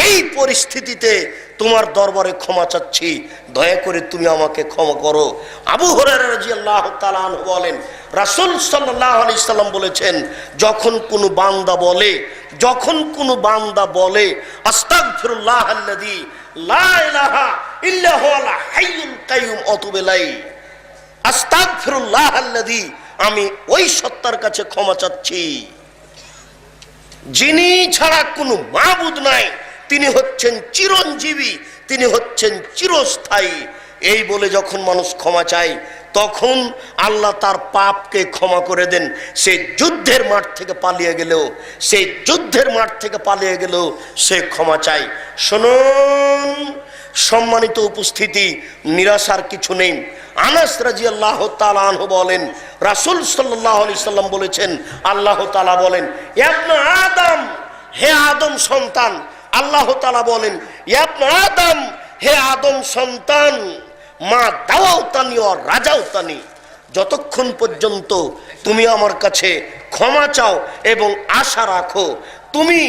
এই পরিস্থিতিতে তোমার দরবারে ক্ষমা চাচ্ছি, দয়া করে তুমি আমাকে ক্ষমা করো। আবু হুরায়রা রাদিয়াল্লাহু তাআলা আনহু বলেন, রাসূল সাল্লাল্লাহু আলাইহি সাল্লাম বলেছেন, যখন কোনো বান্দা বলে আস্তাগফিরুল্লাহাল্লাযী লা ইলাহা ইল্লা হুয়াল হাইয়ুল কাইয়ুম আতুবু ইলাইহি, আস্তাগফিরুল্লাহাল্লাযী, আমি ওই সত্তার কাছে ক্ষমা চাচ্ছি যিনি ছাড়া কোনো মাবুদ নাই, তিনি হচ্ছেন চিরঞ্জীবী, তিনি হচ্ছেন চিরস্থায়ী। এই বলে যখন মানুষ ক্ষমা চায় তখন আল্লাহ তার পাপকে ক্ষমা করে দেন। সে যুদ্ধের মাঠ থেকে পালিয়ে গেলেও সে ক্ষমা চায়। শুনুন সম্মানিত উপস্থিতি, নিরাশার কিছু নেই। আনাস রাদিয়াল্লাহু তাআলা আনহু বলেন, রাসূল সাল্লাল্লাহু আলাইহি সাল্লাম বলেছেন, আল্লাহ তাআলা বলেন, ইবনে আদম, হে আদম সন্তান, আল্লাহ তাআলা বলেন, ইবনে আদম, হে আদম সন্তান, মা দাওয়াতানি ও রাজাউতানি, যতক্ষণ পর্যন্ত তুমি আমার কাছে ক্ষমা চাও এবং আশা রাখো, তুমি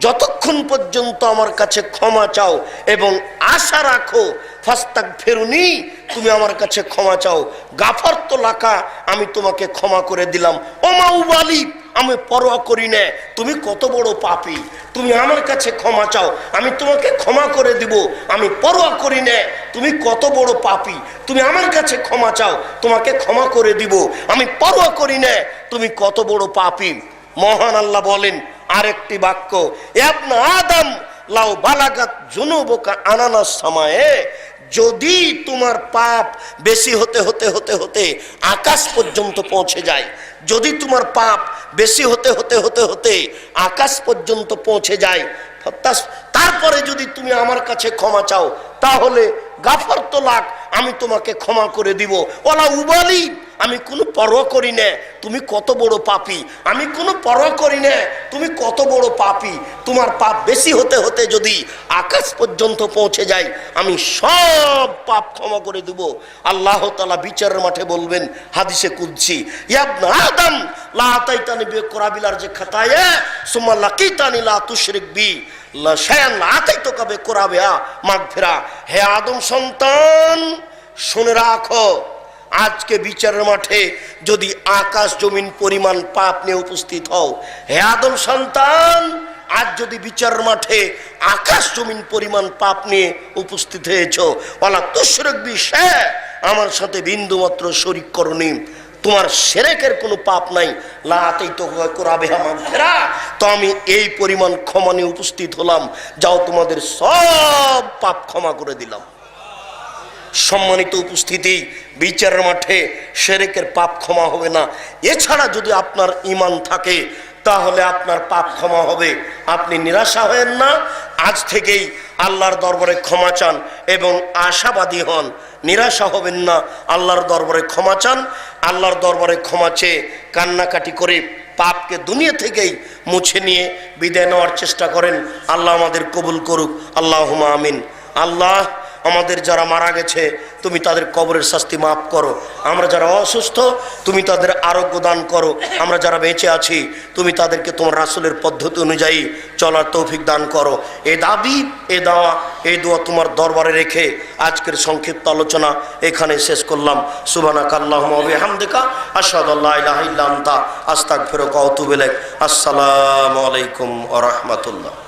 যতক্ষণ পর্যন্ত আমার কাছে ক্ষমা চাও এবং আশা রাখো, ফাস্তাগফিরুনি, তুমি আমার কাছে ক্ষমা চাও, গাফারতু লাকা, আমি তোমাকে ক্ষমা করে দিলাম, ওমা উবালি, আমি পরোয়া করি না তুমি কত বড় পাপী, তুমি আমার কাছে ক্ষমা চাও, আমি তোমাকে ক্ষমা করে দিব, আমি পরোয়া করি না তুমি কত বড় পাপী, তুমি আমার কাছে ক্ষমা চাও, তোমাকে ক্ষমা করে দিব, আমি পরোয়া করি না তুমি কত বড় পাপী। মহান আল্লাহ বলেন আরেকটি বাক্য, ইবনে আদম লাউ বালাগাত যুনুবুকা আনানাস সামায়ে, যদি তোমার পাপ বেশি হতে হতে হতে হতে আকাশ পর্যন্ত পৌঁছে যায়, যদি তোমার পাপ বেশি হতে হতে হতে হতে আকাশ পর্যন্ত পৌঁছে যায়, তারপরে যদি তুমি আমার কাছে ক্ষমা চাও, তাহলে গাফারতু লাক, আমি তোমাকে ক্ষমা করে দিব, ওয়ালা উবালি, আমি কোনো পরোয়া করি না তুমি কত বড় পাপী, আমি কোনো পরোয়া করি না তুমি কত বড় পাপী, তোমার পাপ বেশি হতে হতে যদি আকাশ পর্যন্ত পৌঁছে যায়, আমি সব পাপ ক্ষমা করে দেব। আল্লাহ তাআলা বিচারের মাঠে বলবেন হাদিসে কুদসি, ইবনে আদম লা আতাইতানি বিকুরাবিলার যে খাতায়ে সুম্মা লাকিতানি লা তুশরিক বি লা শায়ান লা আতাইতুকা বিকুরাবিহা মাগফিরা, হে আদম সন্তান শুনে রাখো, আজকে বিচারের মাঠে যদি আকাশ জমিন পরিমাণ পাপ নিয়ে উপস্থিত হও, হে আদম সন্তান, আজ যদি বিচারের মাঠে আকাশ জমিন পরিমাণ পাপ নিয়ে উপস্থিত হয়েছ, ওয়ালা তুশরিক বি শাইআ, আমার সাথে বিন্দু মাত্র শরীক করনি, তোমার শিরকের কোনো পাপ নাই, লা আতাইতুকা কুরাবিহা মাগফিরা, তো আমি এই পরিমাণ ক্ষমা নিয়ে উপস্থিত হলাম, যাও তোমাদের সব পাপ ক্ষমা করে দিলাম। সম্মানিত উপস্থিতি, বিচারের মাঠে শিরকের পাপ ক্ষমা হবে না। এছাড়া যদি আপনার ঈমান থাকে তাহলে আপনার পাপ ক্ষমা হবে। আপনি নিরাশা হবেন না, আজ থেকেই আল্লাহর দরবারে ক্ষমা চান এবং আশাবাদী হন। নিরাশা হবেন না, আল্লাহর দরবারে ক্ষমা চান, আল্লাহর দরবারে ক্ষমা চেয়ে কান্নাকাটি করে পাপকে দুনিয়া থেকেই মুছে নিয়ে বিদায় নেওয়ার চেষ্টা করেন। আল্লাহ আমাদের কবুল করুক, আল্লাহুম্মা আমিন। আল্লাহ, আমাদের যারা মারা গেছে তুমি তাদের কবরের শাস্তি মাফ করো, আমরা যারা অসুস্থ তুমি তাদের আরোগ্য দান করো, আমরা যারা বেঁচে আছি তুমি তাদেরকে তোমার রাসূলের পদ্ধতি অনুযায়ী চলার তৌফিক দান করো। এই দাবি, এই দাওয়া, এই দোয়া তোমার দরবারে রেখে আজকের সংক্ষিপ্ত আলোচনা এখানে শেষ করলাম। সুবহানাকা আল্লাহুম্মা ওয়া বিহামদিকা আশহাদু আল্লা ইলাহা ইল্লা আনতা আস্তাগফিরুকা ওয়া আতুবু ইলাইক। আসসালামু আলাইকুম ওয়া রাহমাতুল্লাহ।